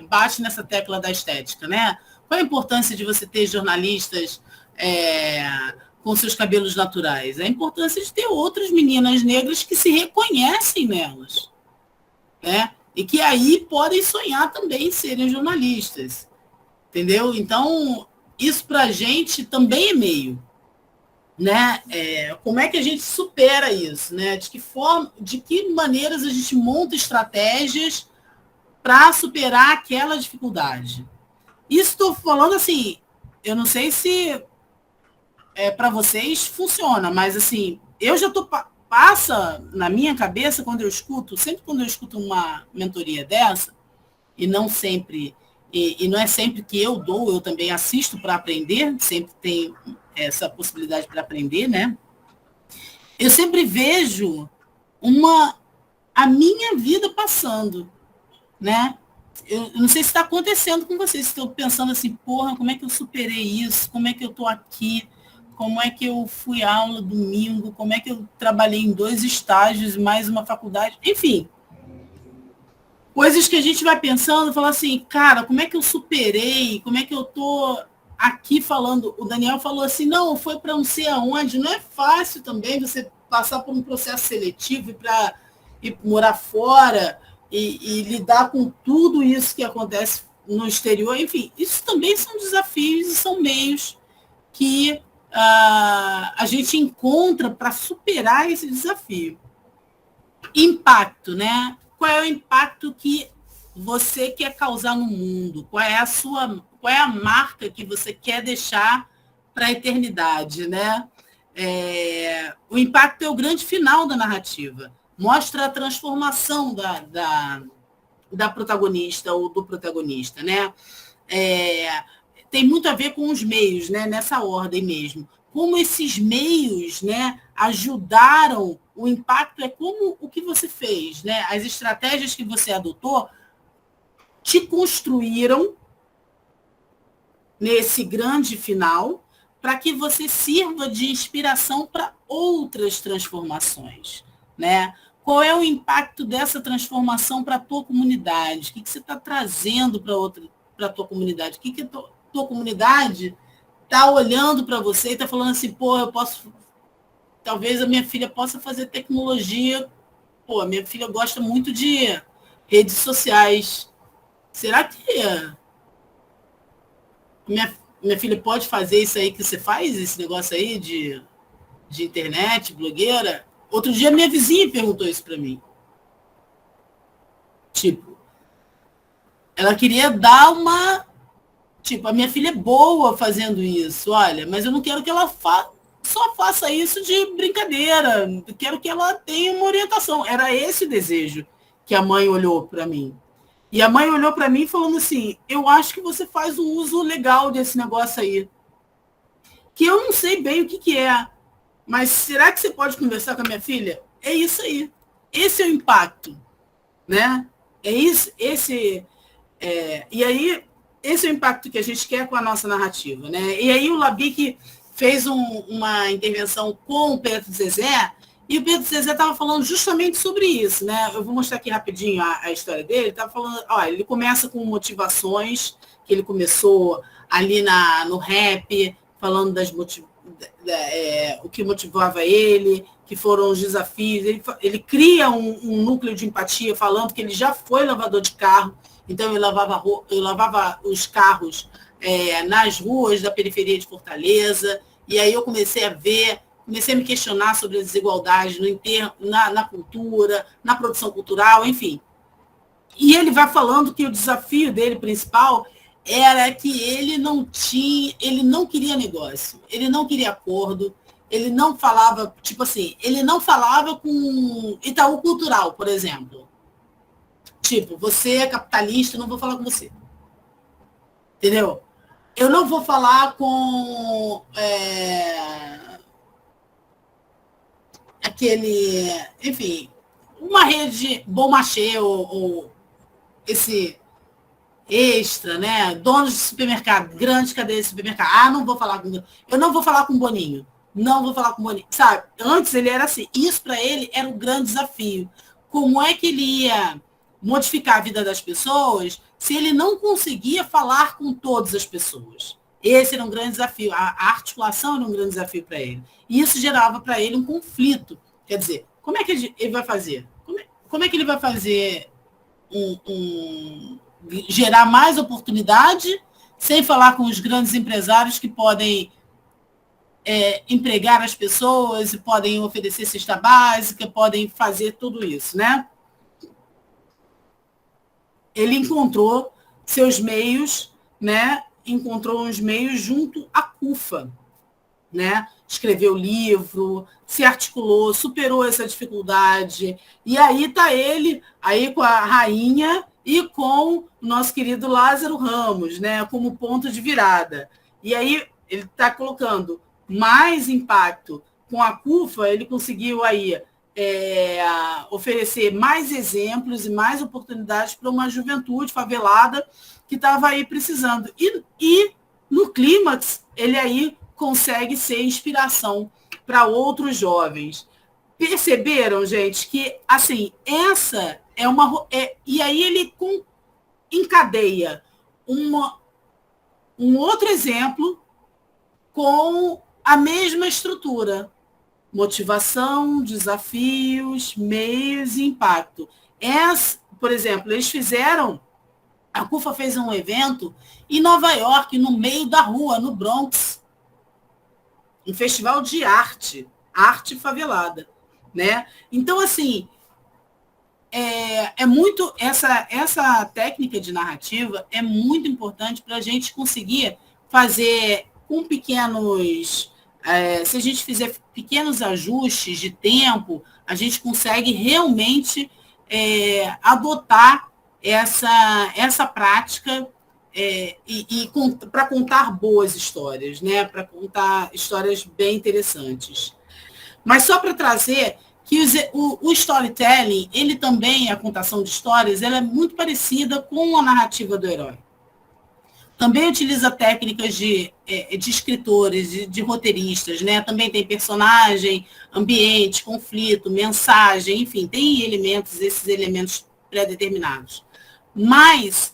bate nessa tecla da estética, né? Qual a importância de você ter jornalistas com seus cabelos naturais? A importância de ter outras meninas negras que se reconhecem nelas, né? E que aí podem sonhar também em serem jornalistas, entendeu? Então, isso para a gente também é meio, né? Como é que a gente supera isso, né? De que maneiras a gente monta estratégias para superar aquela dificuldade? Isso estou falando assim, eu não sei se para vocês funciona, mas assim, eu já passa na minha cabeça sempre quando eu escuto uma mentoria dessa, e não sempre, e não é sempre que eu dou, eu também assisto para aprender, sempre tem essa possibilidade para aprender, né? Eu sempre vejo a minha vida passando, né? Eu não sei se está acontecendo com vocês, estou pensando assim, porra, como é que eu superei isso? Como é que eu estou aqui? como é que eu fui à aula domingo, como é que eu trabalhei em 2 estágios, mais uma faculdade, enfim. Coisas que a gente vai pensando, fala assim, cara, como é que eu superei, como é que eu tô aqui falando, o Daniel falou assim, não, foi para não sei aonde, não é fácil também você passar por um processo seletivo para ir morar fora e lidar com tudo isso que acontece no exterior, enfim, isso também são desafios e são meios que a gente encontra para superar esse desafio. Impacto, né? Qual é o impacto que você quer causar no mundo? Qual é a marca que você quer deixar para a eternidade, né? O impacto é o grande final da narrativa. Mostra a transformação da protagonista ou do protagonista, né? Tem muito a ver com os meios, né? Nessa ordem mesmo. Como esses meios, né, ajudaram, o impacto é como o que você fez, né? As estratégias que você adotou te construíram nesse grande final para que você sirva de inspiração para outras transformações, né? Qual é o impacto dessa transformação para a tua comunidade? O que você está trazendo para a tua comunidade? O que a tua comunidade está olhando para você e está falando assim, pô, talvez a minha filha possa fazer tecnologia, pô, a minha filha gosta muito de redes sociais. Será que minha filha pode fazer isso aí que você faz, esse negócio aí de internet, blogueira? Outro dia minha vizinha perguntou isso para mim. Tipo, ela queria dar uma... Tipo, a minha filha é boa fazendo isso, olha, mas eu não quero que ela só faça isso de brincadeira. Eu quero que ela tenha uma orientação. Era esse o desejo que a mãe olhou para mim. E a mãe olhou para mim falando assim, eu acho que você faz um uso legal desse negócio aí. Que eu não sei bem o que é. Mas será que você pode conversar com a minha filha? É isso aí. Esse é o impacto, né? É isso, e aí, esse é o impacto que a gente quer com a nossa narrativa, né? E aí o Labic fez uma intervenção com o Pedro Zezé, e o Pedro Zezé estava falando justamente sobre isso, né? Eu vou mostrar aqui rapidinho a história dele. Ele estava falando, olha, ele começa com motivações, que ele começou ali no rap, falando o que motivava ele, que foram os desafios. Ele cria um núcleo de empatia, falando que ele já foi lavador de carro, então eu lavava os carros nas ruas da periferia de Fortaleza, e aí eu comecei a me questionar sobre a desigualdade na cultura, na produção cultural, enfim. E ele vai falando que o desafio dele principal era que ele não queria negócio, ele não queria acordo, ele não falava, tipo assim, ele não falava com Itaú Cultural, por exemplo. Tipo, você é capitalista, eu não vou falar com você. Entendeu? Eu não vou falar com enfim, uma rede Bom Marché ou esse Extra, né? Donos de supermercado, grandes cadeias de supermercado. Eu não vou falar com o Boninho. Não vou falar com o Boninho. Sabe? Antes ele era assim. Isso para ele era um grande desafio. Como é que ele ia modificar a vida das pessoas se ele não conseguia falar com todas as pessoas? Esse era um grande desafio. A articulação era um grande desafio para ele. E isso gerava para ele um conflito. Quer dizer, como é que ele vai fazer? Como é que ele vai fazer gerar mais oportunidade sem falar com os grandes empresários que podem empregar as pessoas e podem oferecer cesta básica, podem fazer tudo isso, né? Ele encontrou seus meios, né? Encontrou uns meios junto à CUFA, né? Escreveu livro, se articulou, superou essa dificuldade. E aí está ele, aí com a rainha e com o nosso querido Lázaro Ramos, né? Como ponto de virada. E aí ele está colocando mais impacto. Com a CUFA, ele conseguiu aí oferecer mais exemplos e mais oportunidades para uma juventude favelada que estava aí precisando. E no clímax, ele aí consegue ser inspiração para outros jovens. Perceberam, gente, que assim, essa é uma. E aí ele encadeia um outro exemplo com a mesma estrutura. Motivação, desafios, meios e impacto. Por exemplo, a CUFA fez um evento em Nova York, no meio da rua, no Bronx. Um festival de arte favelada. Né? Então, assim, muito essa técnica de narrativa é muito importante para a gente conseguir fazer com pequenos... se a gente fizer pequenos ajustes de tempo, a gente consegue realmente adotar essa prática para contar boas histórias, né? Para contar histórias bem interessantes. Mas só para trazer que o storytelling, ele também, a contação de histórias, ela é muito parecida com a narrativa do herói. Também utiliza técnicas de escritores, de roteiristas, né? Também tem personagem, ambiente, conflito, mensagem, enfim, tem esses elementos pré-determinados. Mas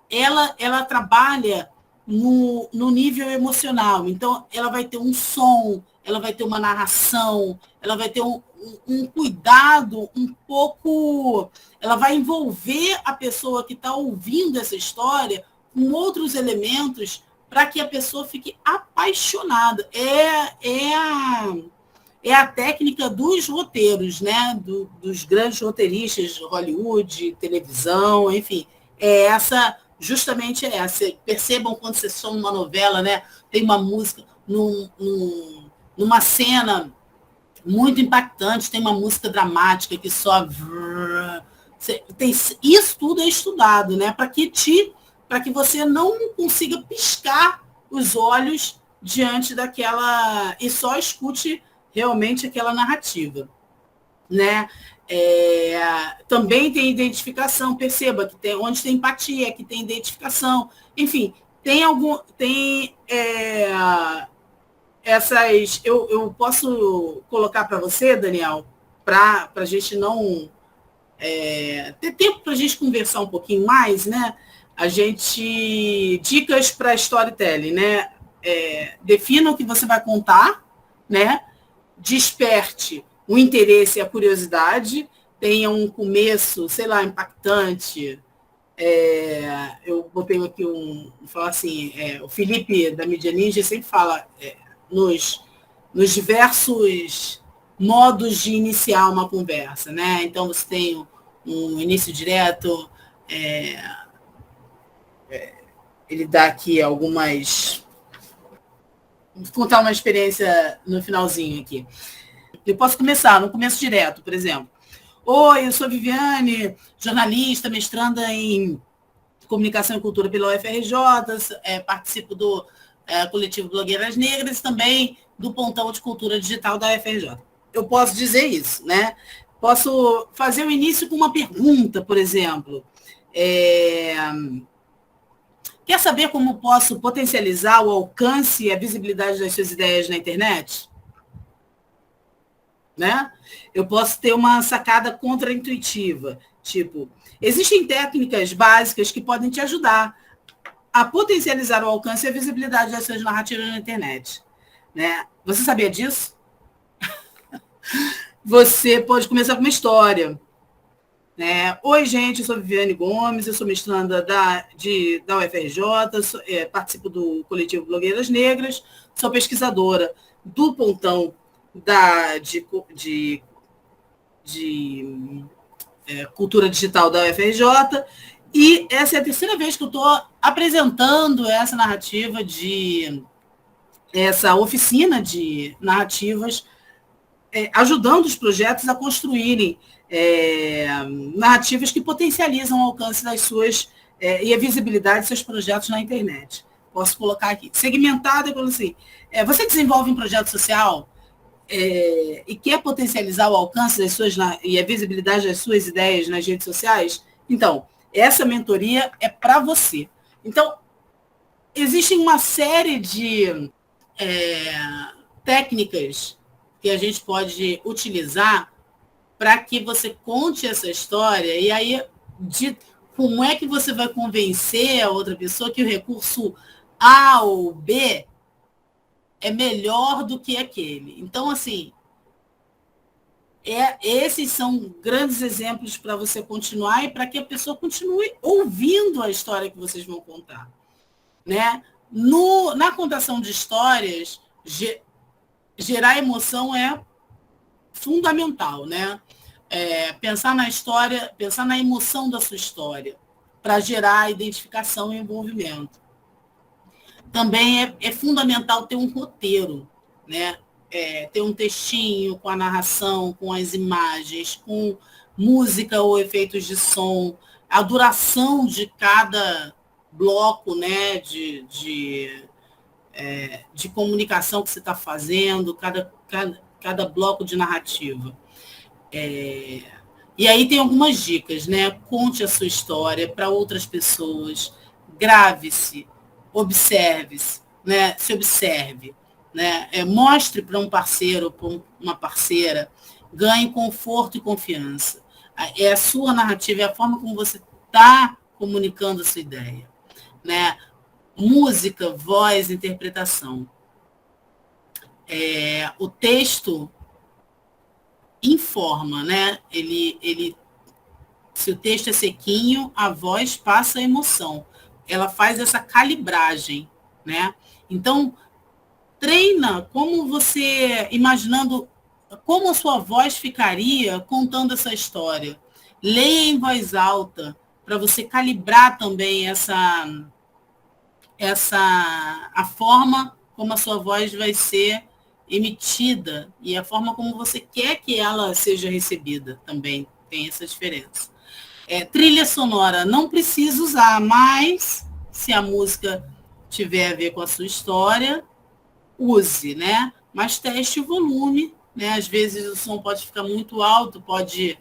ela trabalha no nível emocional. Então, ela vai ter um som, ela vai ter uma narração, ela vai ter um cuidado um pouco... Ela vai envolver a pessoa que está ouvindo essa história com outros elementos para que a pessoa fique apaixonada. É a técnica dos roteiros, né? Dos grandes roteiristas de Hollywood, televisão, enfim. Justamente essa. Percebam quando vocês estão numa novela, né? Tem uma música numa cena muito impactante, tem uma música dramática que só... Isso tudo é estudado, né? Para que você não consiga piscar os olhos diante daquela... e só escute realmente aquela narrativa, né? Também tem identificação, perceba que onde tem empatia, que tem identificação, enfim, essas... Eu posso colocar para você, Daniel, para a gente não ter tempo para a gente conversar um pouquinho mais, né? Dicas para storytelling, né? Defina o que você vai contar, né? Desperte o interesse e a curiosidade, tenha um começo, sei lá, impactante. Eu botei aqui falar assim, o Felipe da Mídia Ninja sempre fala nos diversos modos de iniciar uma conversa, né? Então você tem um início direto, ele dá aqui algumas... Vou contar uma experiência no finalzinho aqui. Eu posso começar no começo direto, por exemplo. Oi, eu sou Viviane, jornalista, mestranda em Comunicação e Cultura pela UFRJ, participo do coletivo Blogueiras Negras e também do Pontão de Cultura Digital da UFRJ. Eu posso dizer isso, né? Posso fazer o início com uma pergunta, por exemplo. Quer saber como posso potencializar o alcance e a visibilidade das suas ideias na internet? Né? Eu posso ter uma sacada contraintuitiva, tipo, existem técnicas básicas que podem te ajudar a potencializar o alcance e a visibilidade das suas narrativas na internet. Né? Você sabia disso? Você pode começar com uma história. Né? Oi, gente, eu sou Viviane Gomes, eu sou mestranda da UFRJ, participo do coletivo Blogueiras Negras, sou pesquisadora do Pontão de Cultura Digital da UFRJ, e essa é a terceira vez que eu estou apresentando essa narrativa essa oficina de narrativas, ajudando os projetos a construírem narrativas que potencializam o alcance das suas e a visibilidade dos seus projetos na internet. Posso colocar aqui. Segmentado, eu falo assim, você desenvolve um projeto social e quer potencializar o alcance das suas e a visibilidade das suas ideias nas redes sociais? Então, essa mentoria é para você. Então, existem uma série de técnicas que a gente pode utilizar para que você conte essa história, e aí como é que você vai convencer a outra pessoa que o recurso A ou B é melhor do que aquele. Então, assim, esses são grandes exemplos para você continuar e para que a pessoa continue ouvindo a história que vocês vão contar. Né? Na contação de histórias, gerar emoção é fundamental, né? Pensar na história, pensar na emoção da sua história, para gerar identificação e envolvimento. Também é fundamental ter um roteiro, né? Ter um textinho com a narração, com as imagens, com música ou efeitos de som, a duração de cada bloco, né? de comunicação que você está fazendo, cada bloco de narrativa. E aí tem algumas dicas, né? Conte a sua história para outras pessoas, grave-se, observe-se, né? Se observe, né? Mostre para um parceiro, para uma parceira, ganhe conforto e confiança. É a sua narrativa, é a forma como você está comunicando a sua ideia, né? Música, voz, interpretação. O texto informa, né? Se o texto é sequinho, a voz passa a emoção. Ela faz essa calibragem, né? Então, treina como você, imaginando como a sua voz ficaria contando essa história. Leia em voz alta, para você calibrar também a forma como a sua voz vai ser emitida e a forma como você quer que ela seja recebida também tem essa diferença. Trilha sonora não precisa usar, mas se a música tiver a ver com a sua história, use, né? Mas teste o volume, né? Às vezes o som pode ficar muito alto, pode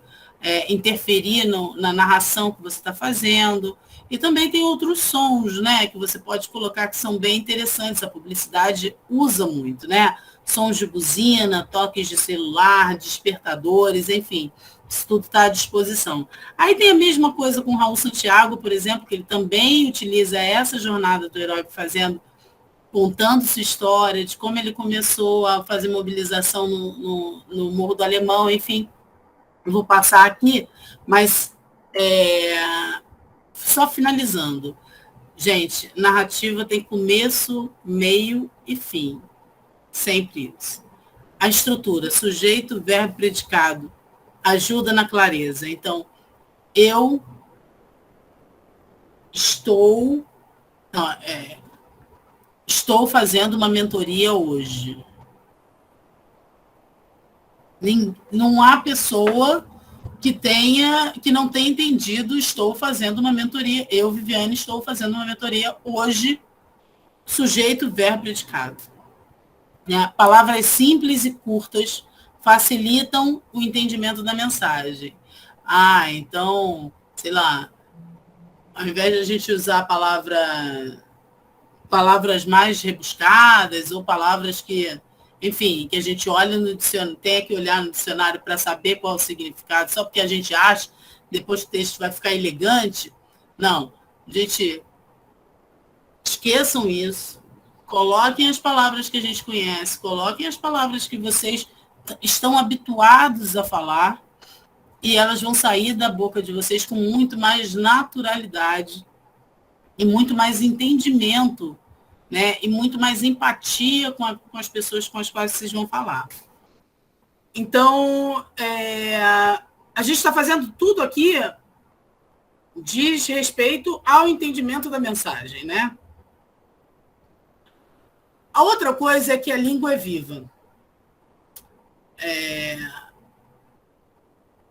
interferir na narração que você está fazendo. E também tem outros sons, né, que você pode colocar que são bem interessantes. A publicidade usa muito, né? Sons de buzina, toques de celular, despertadores, enfim, isso tudo está à disposição. Aí tem a mesma coisa com Raul Santiago, por exemplo, que ele também utiliza essa jornada do herói contando sua história, de como ele começou a fazer mobilização no Morro do Alemão, enfim. Eu vou passar aqui, mas só finalizando. Gente, narrativa tem começo, meio e fim. Sempre isso. A estrutura, sujeito, verbo, predicado, ajuda na clareza. Então, eu estou fazendo uma mentoria hoje. Não há pessoa que não tenha entendido, estou fazendo uma mentoria. Eu, Viviane, estou fazendo uma mentoria hoje, sujeito, verbo, predicado. Palavras simples e curtas facilitam o entendimento da mensagem. Então, sei lá, ao invés de a gente usar palavras mais rebuscadas ou palavras que, enfim, que a gente olha no dicionário, tem que olhar no dicionário para saber qual é o significado, só porque a gente acha, depois que o texto vai ficar elegante. Não, gente, esqueçam isso. Coloquem as palavras que a gente conhece, coloquem as palavras que vocês estão habituados a falar e elas vão sair da boca de vocês com muito mais naturalidade e muito mais entendimento, né? E muito mais empatia com as pessoas com as quais vocês vão falar. Então, a gente está fazendo tudo aqui diz respeito ao entendimento da mensagem, né? A outra coisa é que a língua é viva.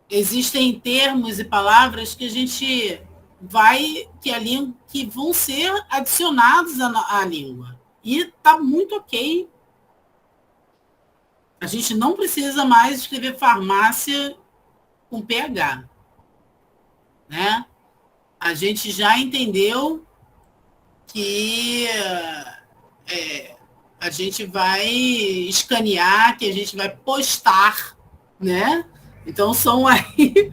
Existem termos e palavras que a gente que vão ser adicionados à língua. E está muito ok. A gente não precisa mais escrever farmácia com PH. Né? A gente já entendeu que a gente vai escanear, que a gente vai postar, né? Então, são aí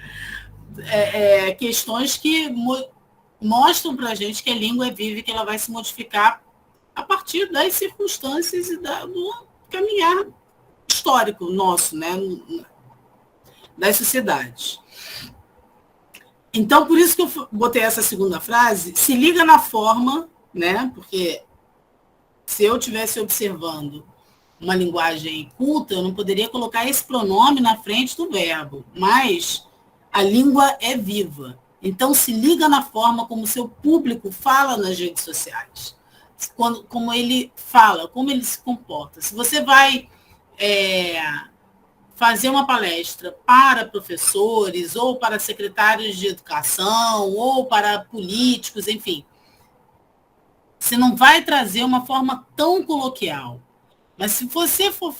questões que mostram para a gente que a língua é viva e que ela vai se modificar a partir das circunstâncias e do caminhar histórico nosso, né? Das sociedades. Então, por isso que eu botei essa segunda frase, se liga na forma, né? Porque se eu estivesse observando uma linguagem culta, eu não poderia colocar esse pronome na frente do verbo, mas a língua é viva. Então, se liga na forma como o seu público fala nas redes sociais, como ele fala, como ele se comporta. Se você vai fazer uma palestra para professores, ou para secretários de educação, ou para políticos, enfim, você não vai trazer uma forma tão coloquial. Mas se você for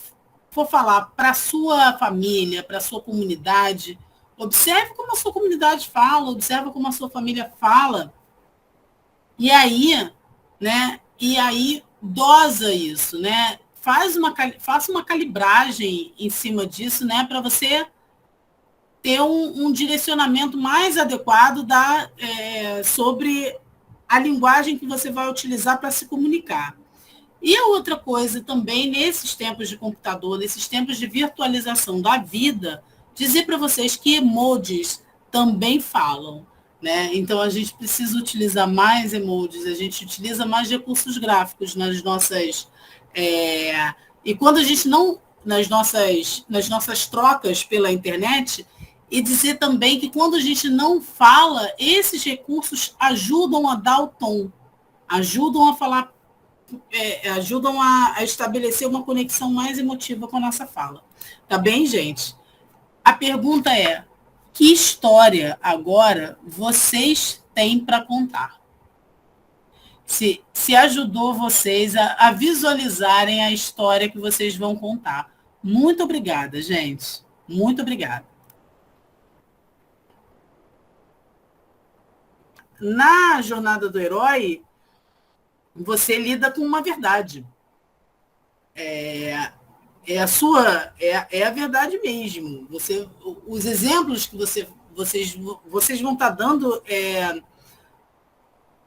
falar para a sua família, para a sua comunidade, observe como a sua comunidade fala, observe como a sua família fala. E aí, né? E aí dosa isso, né? Faça uma calibragem em cima disso, né? Para você ter um direcionamento mais adequado sobre a linguagem que você vai utilizar para se comunicar. E a outra coisa também, nesses tempos de computador, nesses tempos de virtualização da vida, dizer para vocês que emojis também falam, né? Então, a gente precisa utilizar mais emojis, a gente utiliza mais recursos gráficos nas nossas... e quando a gente não... nas nossas trocas pela internet, e dizer também que quando a gente não fala, esses recursos ajudam a dar o tom, ajudam a falar... ajudam a estabelecer uma conexão mais emotiva com a nossa fala. Tá bem, gente? A pergunta é, que história agora vocês têm para contar? Se ajudou vocês a visualizarem a história que vocês vão contar. Muito obrigada, gente. Muito obrigada. Na jornada do herói, você lida com uma verdade. É a verdade mesmo. Os exemplos que vocês vão estar dando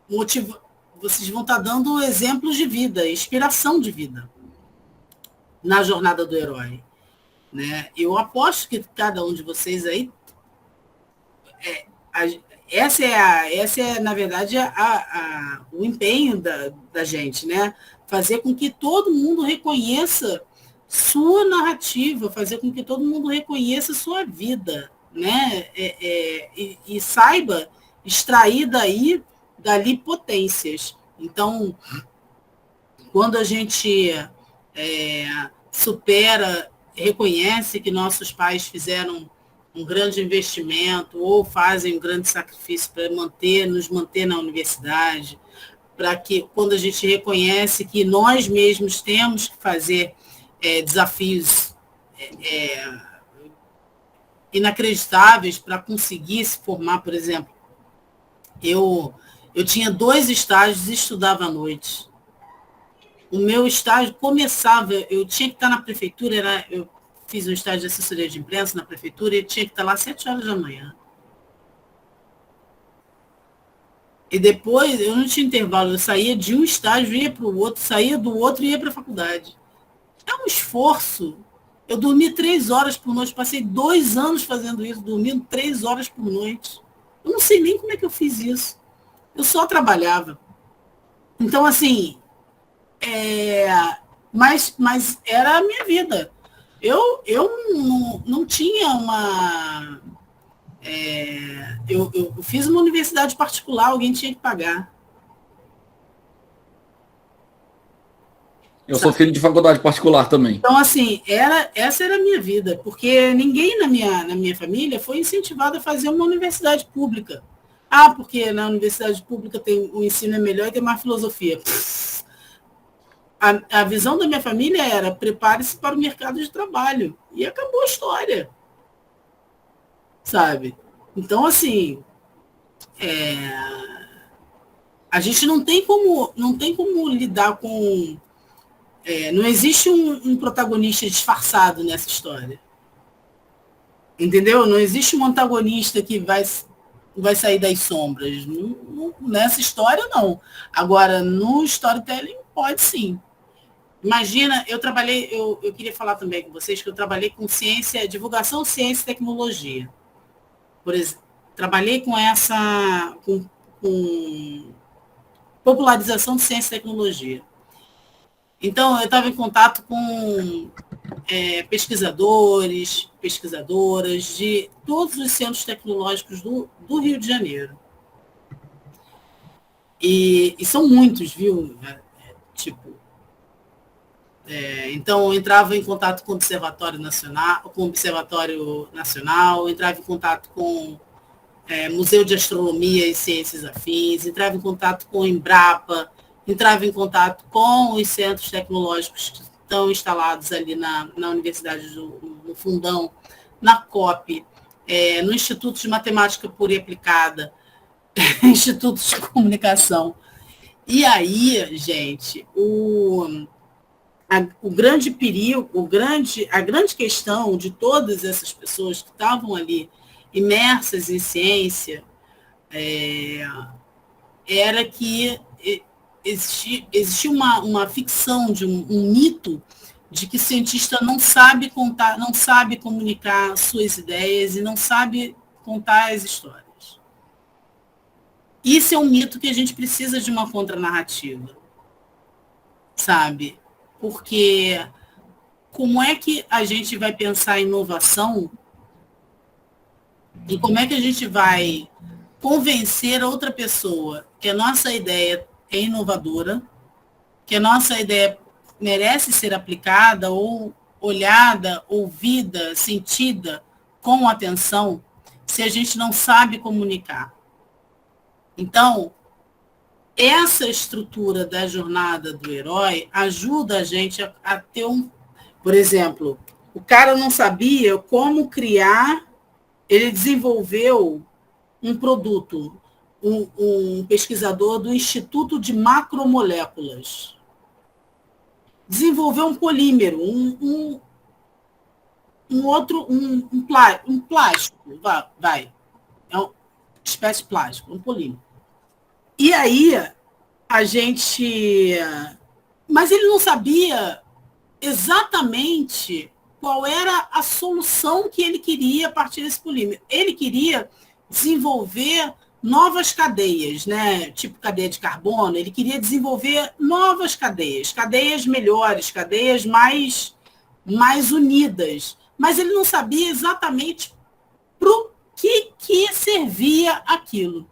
vocês vão estar dando exemplos de vida, inspiração de vida na jornada do herói, né? Eu aposto que cada um de vocês aí essa é na verdade o empenho da gente, né? Fazer com que todo mundo reconheça sua narrativa, fazer com que todo mundo reconheça sua vida, né? E saiba extrair dali potências. Então, quando a gente supera, reconhece que nossos pais fizeram um grande investimento ou fazem um grande sacrifício para nos manter na universidade, para que, quando a gente reconhece que nós mesmos temos que fazer desafios inacreditáveis para conseguir se formar, por exemplo. Eu tinha 2 estágios e estudava à noite. O meu estágio começava, eu tinha que estar na prefeitura, eu fiz um estágio de assessoria de imprensa na prefeitura e tinha que estar lá às 7 horas da manhã. E depois, eu não tinha intervalo, eu saía de um estágio, ia para o outro, saía do outro e ia para a faculdade. É um esforço. Eu dormi 3 horas por noite, passei 2 anos fazendo isso, dormindo 3 horas por noite. Eu não sei nem como é que eu fiz isso. Eu só trabalhava. Então, assim, mas era a minha vida. Eu não tinha uma... eu fiz uma universidade particular, alguém tinha que pagar. Eu sou filho de faculdade particular também. Então, assim, essa era a minha vida, porque ninguém na minha família foi incentivado a fazer uma universidade pública. Porque na universidade pública o ensino é melhor e tem mais filosofia. A visão da minha família era: prepare-se para o mercado de trabalho. E acabou a história. Sabe? Então, assim, a gente não tem como lidar com Não existe um protagonista disfarçado nessa história. Entendeu? Não existe um antagonista que vai sair das sombras. Nessa história, não. Agora, no storytelling, pode sim. Imagina, eu queria falar também com vocês que eu trabalhei com divulgação, ciência e tecnologia. Por exemplo, trabalhei com com popularização de ciência e tecnologia. Então, eu estava em contato com pesquisadoras de todos os centros tecnológicos do Rio de Janeiro. E são muitos, viu? Então, eu entrava em contato com o Observatório Nacional, entrava em contato com Museu de Astronomia e Ciências Afins, entrava em contato com o Embrapa, entrava em contato com os centros tecnológicos que estão instalados ali na Universidade no Fundão, na COP, no Instituto de Matemática Pura e Aplicada, Instituto de Comunicação. E aí, gente, o grande perigo, a grande questão de todas essas pessoas que estavam ali imersas em ciência era que existia uma ficção, de um mito de que cientista não sabe contar, não sabe comunicar suas ideias e não sabe contar as histórias. Isso é um mito que a gente precisa de uma contranarrativa, sabe? Porque como é que a gente vai pensar em inovação e como é que a gente vai convencer outra pessoa que a nossa ideia é inovadora, que a nossa ideia merece ser aplicada ou olhada, ouvida, sentida com atenção, se a gente não sabe comunicar. Então, essa estrutura da jornada do herói ajuda a gente a ter Por exemplo, o cara não sabia como criar, ele desenvolveu um produto, um pesquisador do Instituto de Macromoléculas. Desenvolveu um polímero, um plástico, vai. É uma espécie de plástico, um polímero. E aí, mas ele não sabia exatamente qual era a solução que ele queria a partir desse polímero. Ele queria desenvolver novas cadeias, né? Tipo cadeia de carbono, ele queria desenvolver novas cadeias melhores, cadeias mais unidas. Mas ele não sabia exatamente para o que servia aquilo.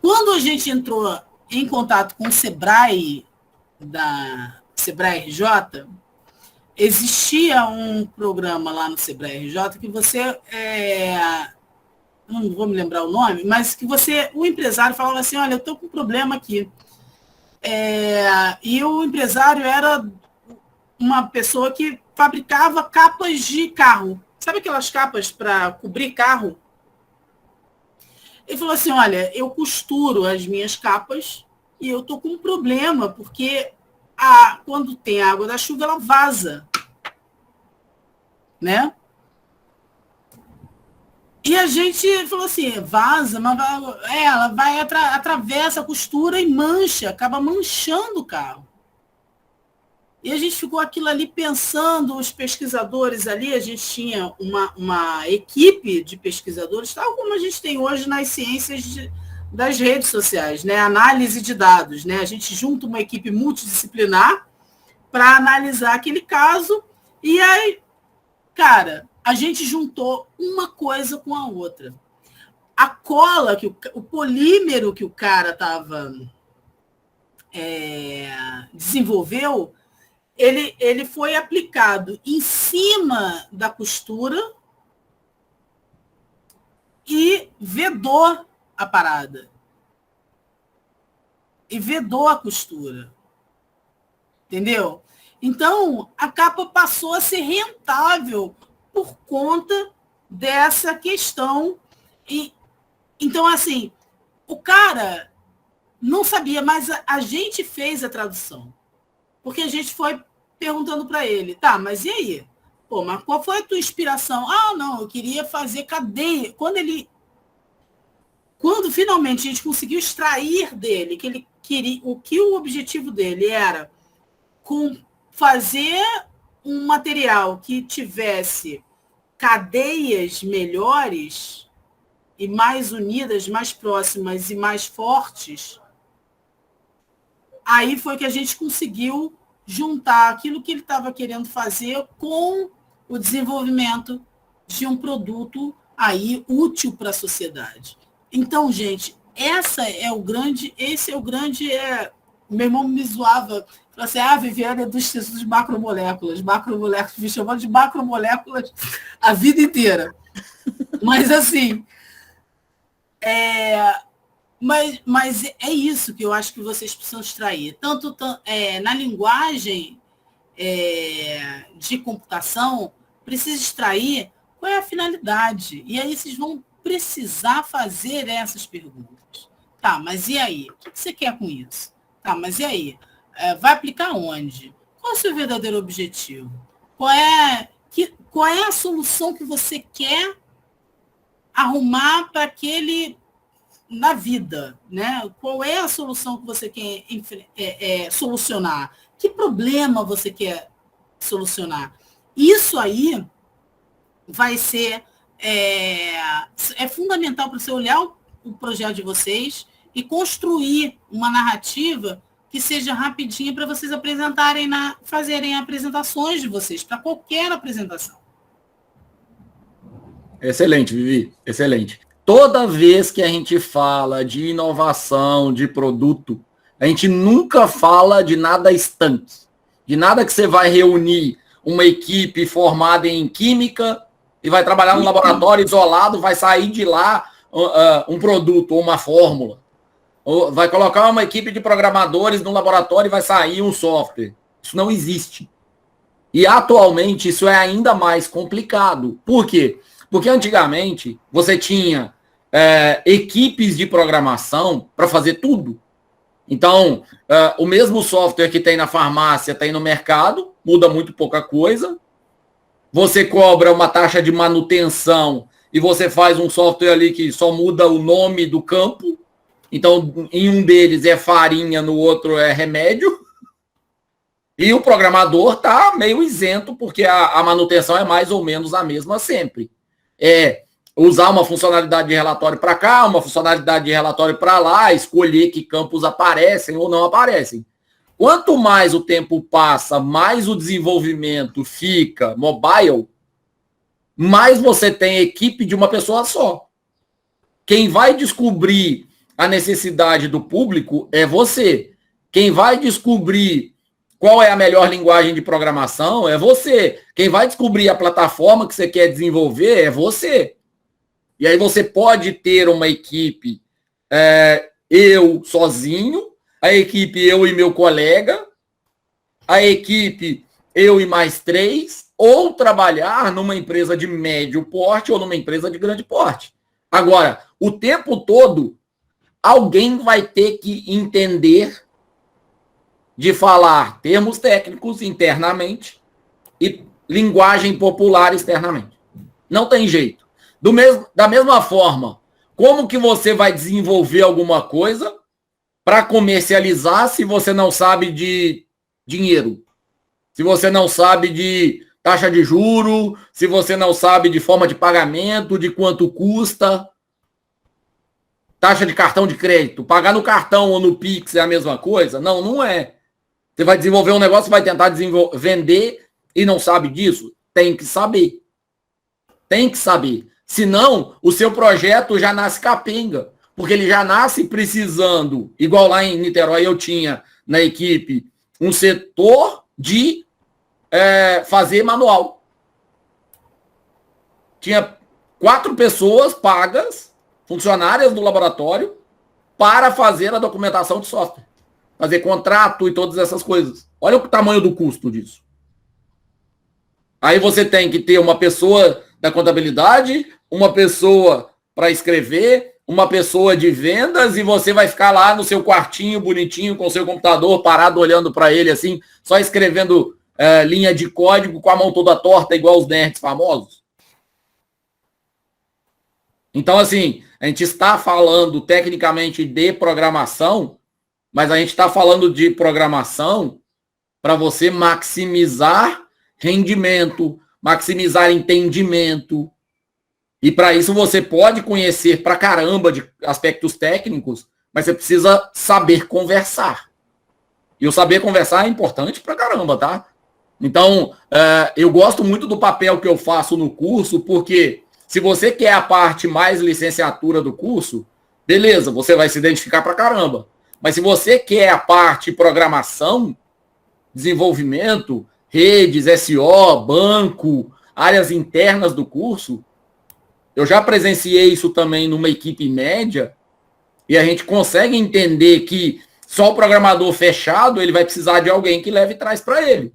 Quando a gente entrou em contato com o Sebrae, da Sebrae RJ, existia um programa lá no Sebrae RJ que você, não vou me lembrar o nome, mas que o empresário falava assim, olha, eu estou com um problema aqui. E o empresário era uma pessoa que fabricava capas de carro. Sabe aquelas capas para cobrir carro? Ele falou assim, olha, eu costuro as minhas capas e eu estou com um problema, porque quando tem água da chuva, ela vaza. Né? E a gente falou assim, vaza, mas ela vai, atravessa a costura e acaba manchando o carro. E a gente ficou aquilo ali pensando, os pesquisadores ali, a gente tinha uma equipe de pesquisadores, tal como a gente tem hoje nas ciências das redes sociais, né? Análise de dados, né? A gente junta uma equipe multidisciplinar para analisar aquele caso e aí, cara, a gente juntou uma coisa com a outra. A cola, o polímero que o cara desenvolveu, ele foi aplicado em cima da costura e vedou a parada. E vedou a costura. Entendeu? Então, a capa passou a ser rentável por conta dessa questão. Então, assim, o cara não sabia, mas a gente fez a tradução. Porque a gente foi perguntando para ele, tá, mas e aí? Pô, mas qual foi a tua inspiração? Ah, não, eu queria fazer cadeia. Quando finalmente a gente conseguiu extrair dele que ele queria, o objetivo dele era fazer um material que tivesse cadeias melhores e mais unidas, mais próximas e mais fortes, aí foi que a gente conseguiu juntar aquilo que ele estava querendo fazer com o desenvolvimento de um produto aí útil para a sociedade. Então, gente, esse é o grande, meu irmão me zoava, falou assim, Viviane é do Instituto de Macromoléculas, me chamando de macromoléculas a vida inteira. Mas, assim, mas é isso que eu acho que vocês precisam extrair. Tanto na linguagem de computação, precisa extrair qual é a finalidade. E aí vocês vão precisar fazer essas perguntas. Tá, mas e aí? O que você quer com isso? Tá, mas e aí? Vai aplicar onde? Qual é o seu verdadeiro objetivo? Qual é a solução que você quer arrumar para aquele na vida, né? Qual é a solução que você quer solucionar? Que problema você quer solucionar? Isso aí vai ser fundamental para você olhar o projeto de vocês e construir uma narrativa que seja rapidinha para vocês fazerem apresentações de vocês, para qualquer apresentação. Excelente, Vivi, excelente. Toda vez que a gente fala de inovação, de produto, a gente nunca fala de nada estanque, de nada que você vai reunir uma equipe formada em química e vai trabalhar no laboratório isolado, vai sair de lá um produto ou uma fórmula. Ou vai colocar uma equipe de programadores no laboratório e vai sair um software. Isso não existe. E atualmente isso é ainda mais complicado. Por quê? Porque antigamente você tinha equipes de programação para fazer tudo. Então, o mesmo software que tem na farmácia tem no mercado, muda muito pouca coisa. Você cobra uma taxa de manutenção e você faz um software ali que só muda o nome do campo. Então, em um deles é farinha, no outro é remédio. E o programador está meio isento, porque a manutenção é mais ou menos a mesma sempre. Usar uma funcionalidade de relatório para cá, uma funcionalidade de relatório para lá, escolher que campos aparecem ou não aparecem. Quanto mais o tempo passa, mais o desenvolvimento fica mobile, mais você tem equipe de uma pessoa só. Quem vai descobrir a necessidade do público é você. Quem vai descobrir qual é a melhor linguagem de programação é você. Quem vai descobrir a plataforma que você quer desenvolver é você. E aí você pode ter uma equipe, eu sozinho, a equipe eu e meu colega, a equipe eu e mais 3, ou trabalhar numa empresa de médio porte ou numa empresa de grande porte. Agora, o tempo todo, alguém vai ter que entender de falar termos técnicos internamente e linguagem popular externamente. Não tem jeito. Da mesma forma, como que você vai desenvolver alguma coisa para comercializar se você não sabe de dinheiro? Se você não sabe de taxa de juro, se você não sabe de forma de pagamento, de quanto custa, taxa de cartão de crédito, pagar no cartão ou no Pix é a mesma coisa? Não, não é. Você vai desenvolver um negócio, vai tentar vender e não sabe disso? Tem que saber. Tem que saber. Senão, o seu projeto já nasce capenga. Porque ele já nasce precisando, igual lá em Niterói eu tinha na equipe, um setor de fazer manual. Tinha 4 pessoas pagas, funcionárias do laboratório, para fazer a documentação de software. Fazer contrato e todas essas coisas. Olha o tamanho do custo disso. Aí você tem que ter uma pessoa da contabilidade, uma pessoa para escrever, uma pessoa de vendas e você vai ficar lá no seu quartinho bonitinho com o seu computador parado olhando para ele assim, só escrevendo linha de código com a mão toda torta igual os nerds famosos? Então, assim, a gente está falando tecnicamente de programação, mas a gente está falando de programação para você maximizar rendimento, maximizar entendimento. E para isso você pode conhecer pra caramba de aspectos técnicos, mas você precisa saber conversar. E o saber conversar é importante pra caramba, tá? Então, eu gosto muito do papel que eu faço no curso, porque se você quer a parte mais licenciatura do curso, beleza, você vai se identificar pra caramba. Mas se você quer a parte programação, desenvolvimento, redes, SEO, banco, áreas internas do curso, eu já presenciei isso também numa equipe média, e a gente consegue entender que só o programador fechado, ele vai precisar de alguém que leve e traz para ele.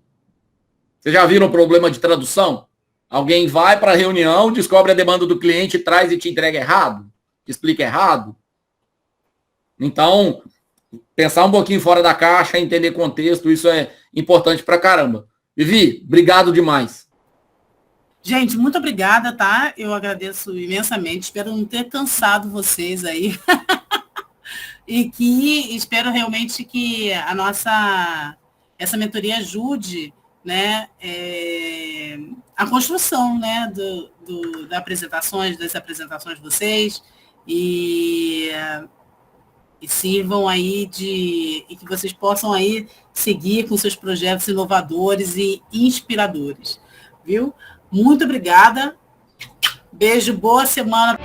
Vocês já viram o problema de tradução? Alguém vai para a reunião, descobre a demanda do cliente, traz e te entrega errado, te explica errado. Então, pensar um pouquinho fora da caixa, entender contexto, isso é importante pra caramba. Vivi, obrigado demais. Gente, muito obrigada, tá? Eu agradeço imensamente. Espero não ter cansado vocês aí. E que espero realmente que essa mentoria ajude, né, a construção, né, das apresentações de vocês e sirvam aí e que vocês possam aí seguir com seus projetos inovadores e inspiradores, viu? Muito obrigada. Beijo, boa semana.